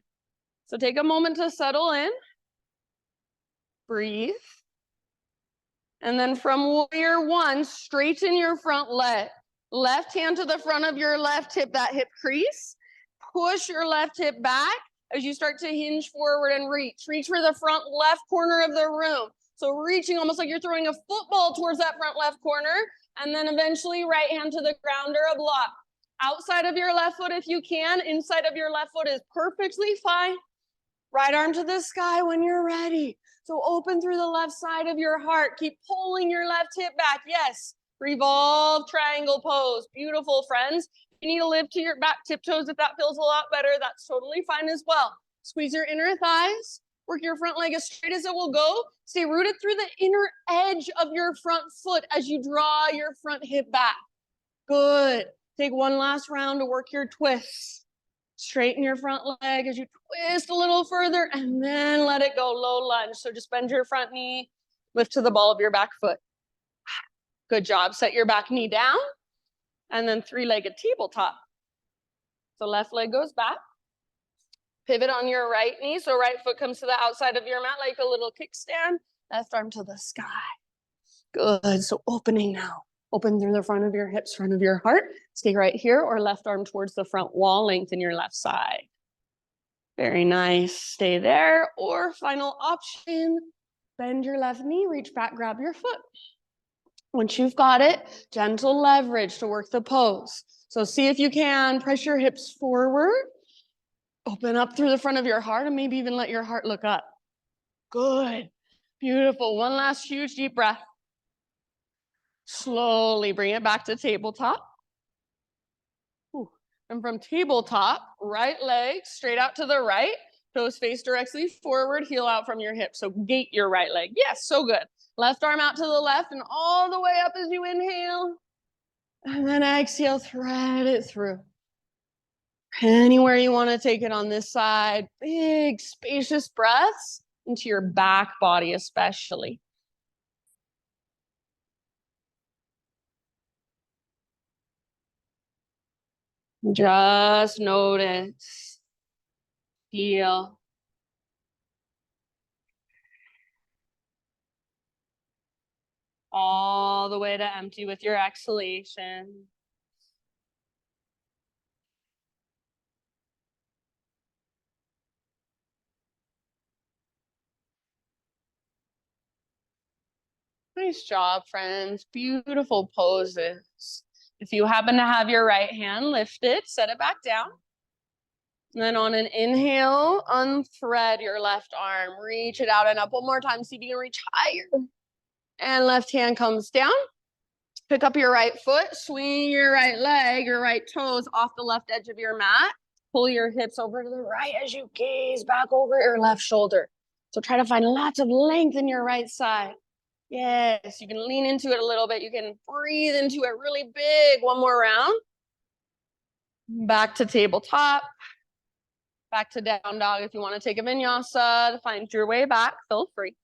So take a moment to settle in. Breathe. And then from warrior one, straighten your front leg. Left hand to the front of your left hip, that hip crease. Push your left hip back as you start to hinge forward and reach. Reach for the front left corner of the room. So reaching almost like you're throwing a football towards that front left corner. And then eventually right hand to the ground or a block. Outside of your left foot if you can. Inside of your left foot is perfectly fine. Right arm to the sky when you're ready. So open through the left side of your heart. Keep pulling your left hip back. Yes. Revolve triangle pose. Beautiful, friends. You need to lift to your back tiptoes if that feels a lot better. That's totally fine as well. Squeeze your inner thighs. Work your front leg as straight as it will go. Stay rooted through the inner edge of your front foot as you draw your front hip back. Good. Take one last round to work your twists. Straighten your front leg as you twist a little further and then let it go, low lunge. So just bend your front knee, lift to the ball of your back foot. Good job. Set your back knee down and then three-legged tabletop. So left leg goes back. Pivot on your right knee. So right foot comes to the outside of your mat like a little kickstand. Left arm to the sky. Good. So opening now. Open through the front of your hips, front of your heart. Stay right here or left arm towards the front wall. Lengthen your left side. Very nice. Stay there. Or final option, bend your left knee, reach back, grab your foot. Once you've got it, gentle leverage to work the pose. So see if you can press your hips forward. Open up through the front of your heart and maybe even let your heart look up. Good. Beautiful. One last huge deep breath. Slowly bring it back to tabletop. Ooh. And from tabletop, right leg straight out to the right. Toes face directly forward, heel out from your hip. So gate your right leg. Yes, so good. Left arm out to the left and all the way up as you inhale. And then exhale, thread it through. Anywhere you want to take it on this side. Big, spacious breaths into your back body especially. Just notice, feel. All the way to empty with your exhalation. Nice job, friends. Beautiful poses. If you happen to have your right hand lifted, set it back down. And then on an inhale, unthread your left arm. Reach it out and up. One more time. See if you can reach higher. And left hand comes down. Pick up your right foot. Swing your right leg, your right toes off the left edge of your mat. Pull your hips over to the right as you gaze back over your left shoulder. So try to find lots of length in your right side. Yes, you can lean into it a little bit. You can breathe into it really big. One more round. Back to tabletop. Back to down dog. If you want to take a vinyasa to find your way back, feel free.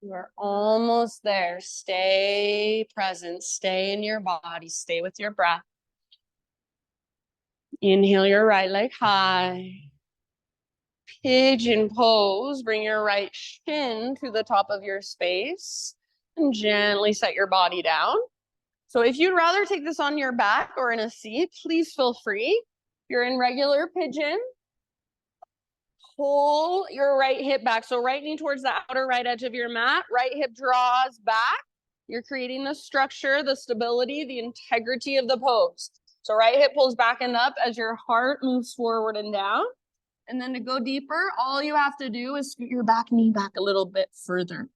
You are almost there. Stay present. Stay in your body. Stay with your breath. Inhale your right leg high. Pigeon pose. Bring your right shin to the top of your space and gently set your body down. So if you'd rather take this on your back or in a seat, please feel free. If you're in regular pigeon, pull your right hip back. So right knee towards the outer right edge of your mat. Right hip draws back. You're creating the structure, the stability, the integrity of the pose. So right hip pulls back and up as your heart moves forward and down. And then to go deeper, all you have to do is scoot your back knee back a little bit further.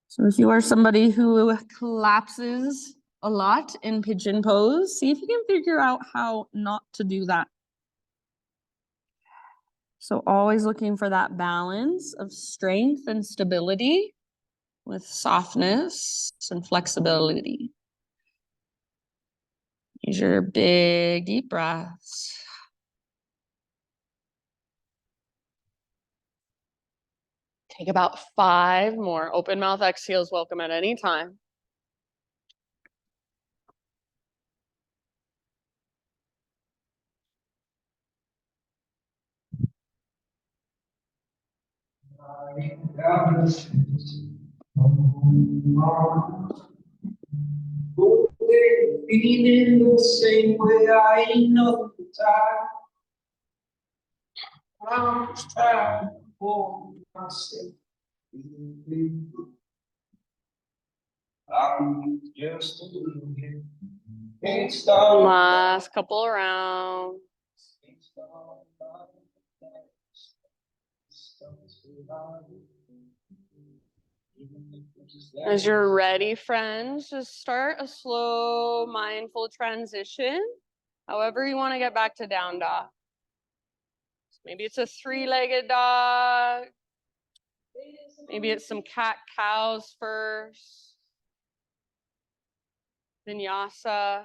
So if you are somebody who collapses a lot in pigeon pose, see if you can figure out how not to do that. So always looking for that balance of strength and stability with softness and flexibility. Use your big, deep breaths. Take about 5 more. Open mouth exhales, welcome at any time. Feeling the same way, I ain't nothing tired. I'm just trying to hold myself. I'm just a little bit. Can't stop. Last couple around. As you're ready, friends, just start a slow, mindful transition. However you want to get back to down dog. Maybe it's a three-legged dog. Maybe it's some cat-cows first. Vinyasa.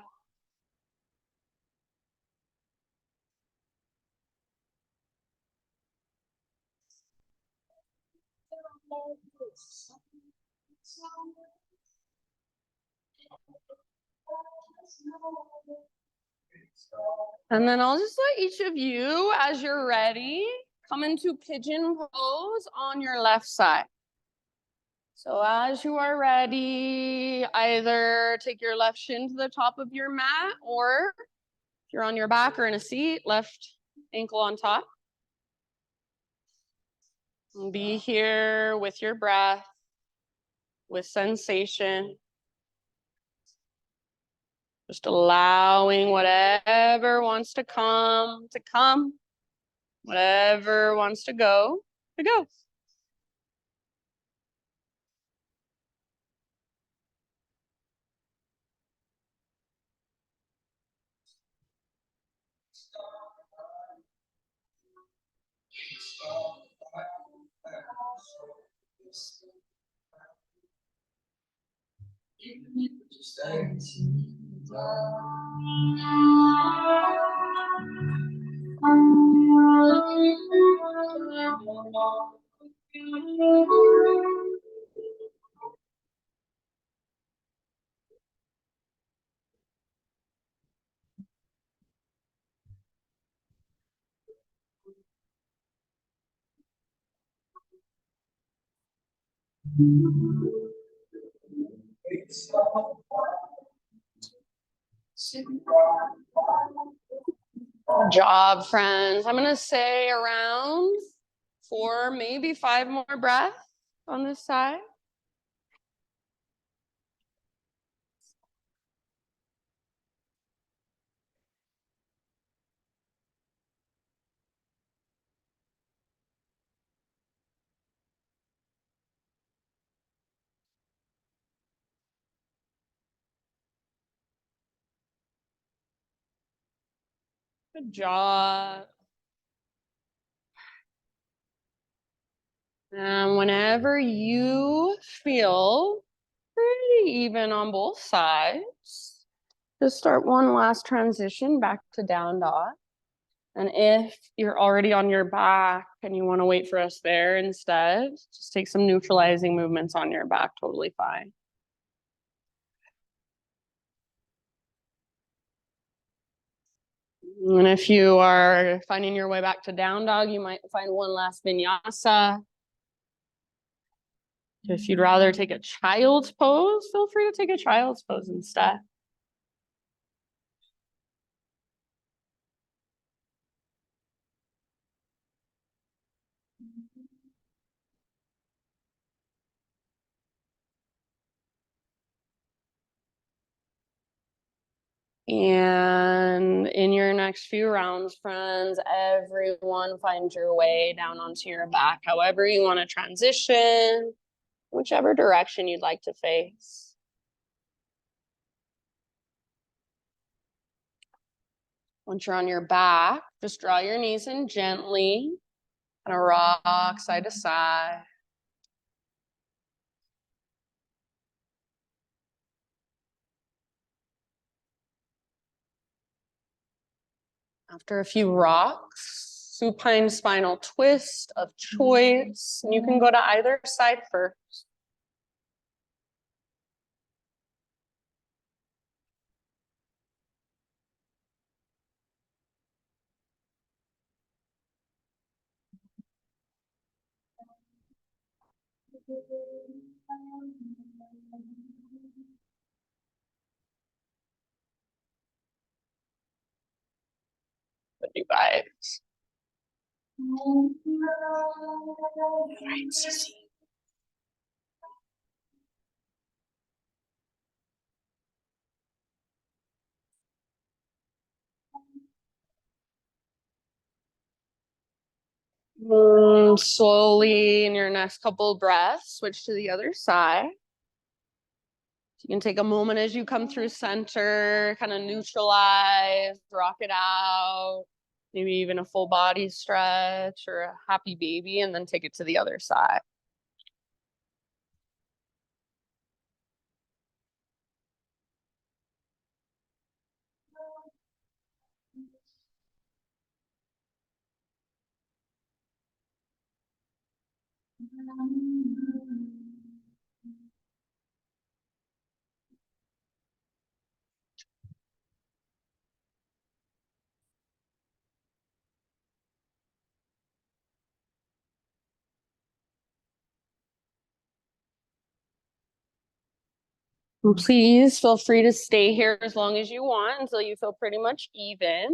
And then I'll just let each of you, as you're ready, come into pigeon pose on your left side. So as you are ready, either take your left shin to the top of your mat, or if you're on your back or in a seat, left ankle on top. And be here with your breath, with sensation. Just allowing whatever wants to come, whatever wants to go, to go. Good job, friends. I'm gonna say around 4, maybe 5 more breaths on this side. Good job. And whenever you feel pretty even on both sides, just start one last transition back to down dog. And if you're already on your back and you want to wait for us there instead, just take some neutralizing movements on your back, totally fine. And if you are finding your way back to down dog, you might find one last vinyasa. If you'd rather take a child's pose, feel free to take a child's pose instead. And in your next few rounds, friends, everyone find your way down onto your back, however you want to transition, whichever direction you'd like to face. Once you're on your back, just draw your knees in gently, kind of rock side to side. After a few rocks, supine spinal twist of choice. And you can go to either side first. Good, you guys. All right, Sissy. Slowly in your next couple of breaths, switch to the other side. You can take a moment as you come through center, kind of neutralize, rock it out, maybe even a full body stretch or a happy baby, and then take it to the other side. And please feel free to stay here as long as you want until you feel pretty much even.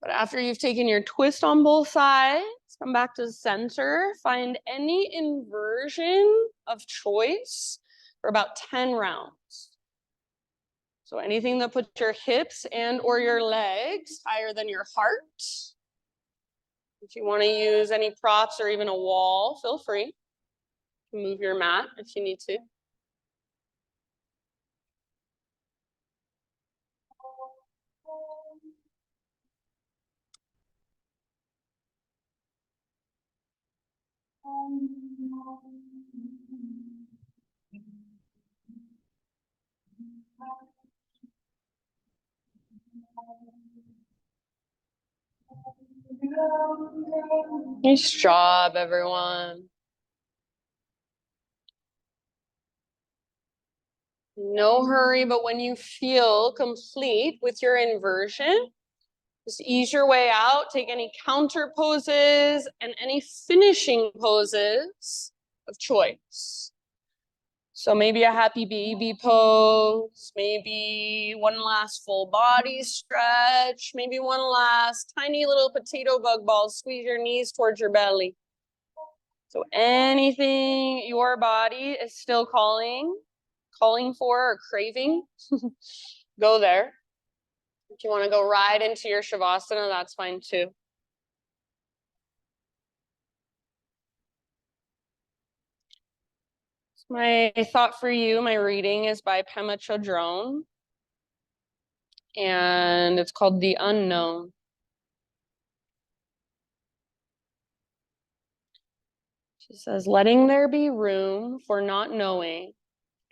But after you've taken your twist on both sides, come back to center, find any inversion of choice for about 10 rounds. So anything that puts your hips and or your legs higher than your heart. If you want to use any props or even a wall, feel free to move your mat if you need to. Nice job, everyone. No hurry, but when you feel complete with your inversion, just ease your way out. Take any counter poses and any finishing poses of choice. So maybe a happy baby pose, maybe one last full body stretch, maybe one last tiny little potato bug ball. Squeeze your knees towards your belly. So anything your body is still calling for or craving, go there. If you want to go right into your Shavasana, that's fine too. My thought for you, my reading is by Pema Chodron, and it's called The Unknown. She says, letting there be room for not knowing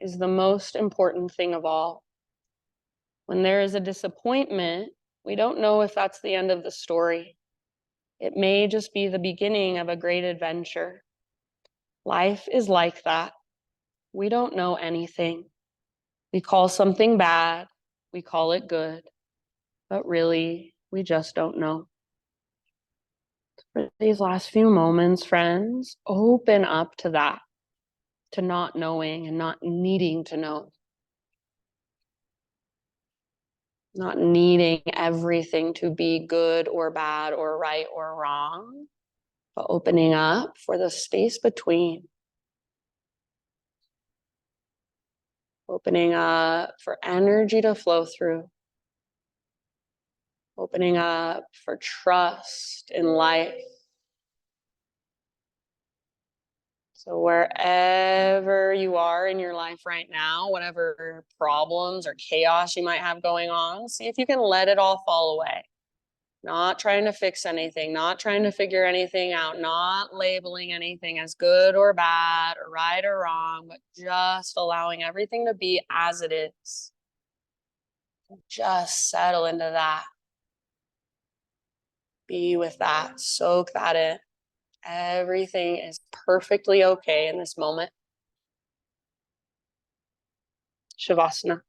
is the most important thing of all. When there is a disappointment, we don't know if that's the end of the story. It may just be the beginning of a great adventure. Life is like that. We don't know anything. We call something bad, we call it good, but really, we just don't know. For these last few moments, friends, open up to that, to not knowing and not needing to know. Not needing everything to be good or bad or right or wrong, but opening up for the space between. Opening up for energy to flow through. Opening up for trust in life. So wherever you are in your life right now, whatever problems or chaos you might have going on, see if you can let it all fall away. Not trying to fix anything, not trying to figure anything out, not labeling anything as good or bad or right or wrong, but just allowing everything to be as it is. Just settle into that. Be with that. Soak that in. Everything is perfectly okay in this moment. Shavasana.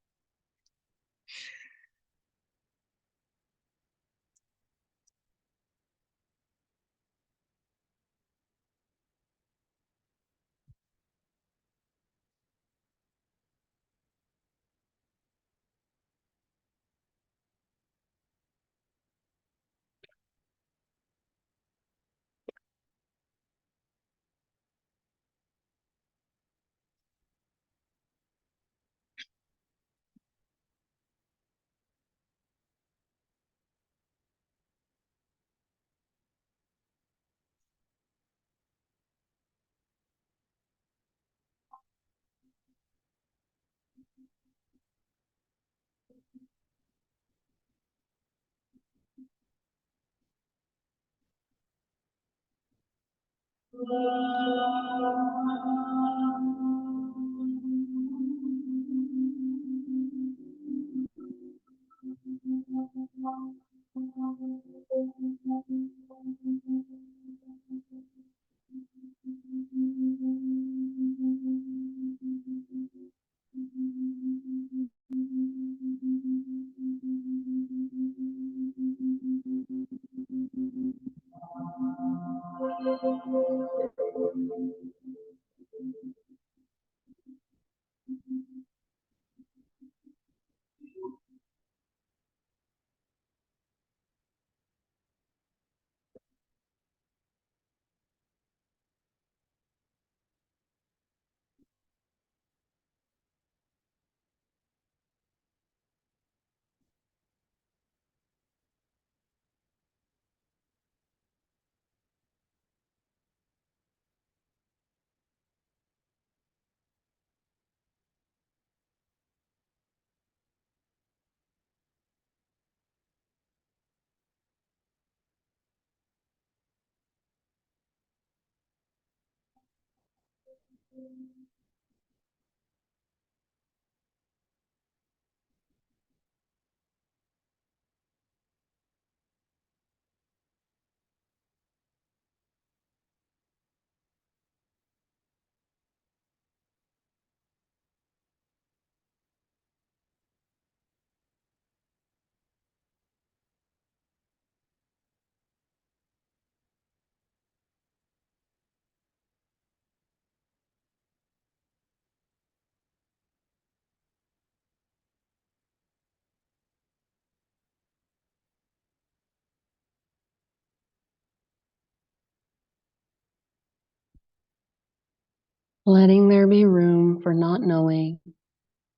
Letting there be room for not knowing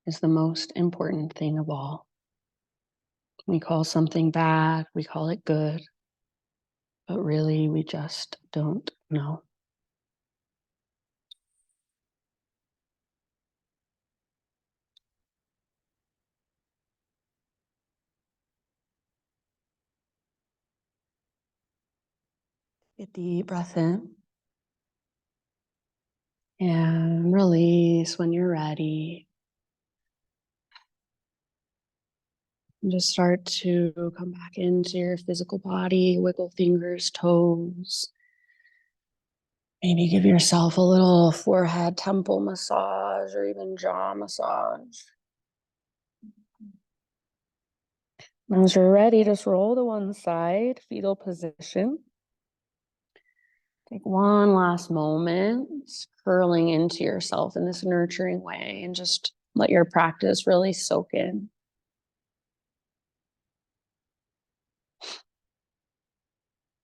is the most important thing of all. We call something bad, we call it good, but really we just don't know. Get a deep breath in and release when you're ready. And just start to come back into your physical body, wiggle fingers, toes. Maybe give yourself a little forehead temple massage or even jaw massage. As you're ready, just roll to one side, fetal position. Take one last moment, curling into yourself in this nurturing way, and just let your practice really soak in.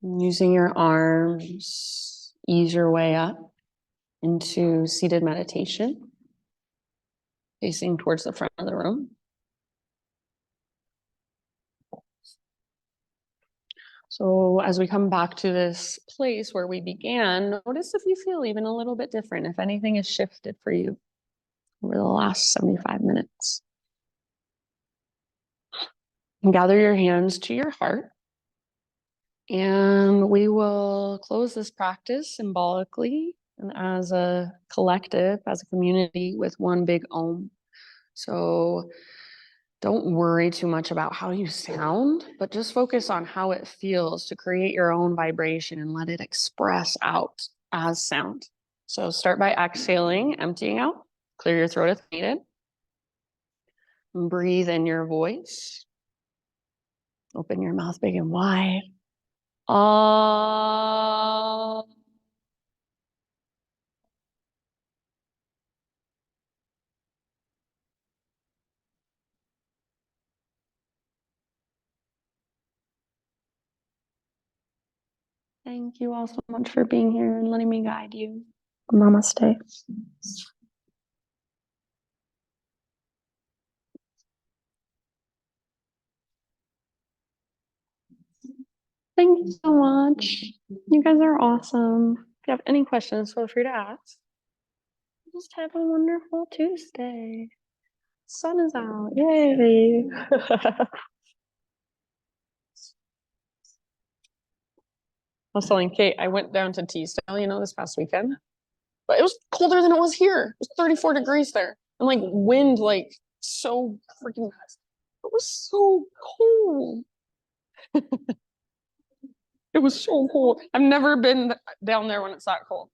Using your arms, ease your way up into seated meditation, facing towards the front of the room. So as we come back to this place where we began, notice if you feel even a little bit different, if anything has shifted for you over the last 75 minutes. And gather your hands to your heart. And we will close this practice symbolically and as a collective, as a community, with one big Om. So don't worry too much about how you sound, but just focus on how it feels to create your own vibration and let it express out as sound. So start by exhaling, emptying out, clear your throat if needed. And breathe in your voice. Open your mouth big and wide. Ah. Thank you all so much for being here and letting me guide you. Namaste. Thank you so much. You guys are awesome. If you have any questions, feel free to ask. Just have a wonderful Tuesday. Sun is out. Yay. I was telling Kate, I went down to Teasdale, this past weekend, but it was colder than it was here. It was 34 degrees there. And like wind, like so freaking, it was so cold. It was so cold. I've never been down there when it's that cold.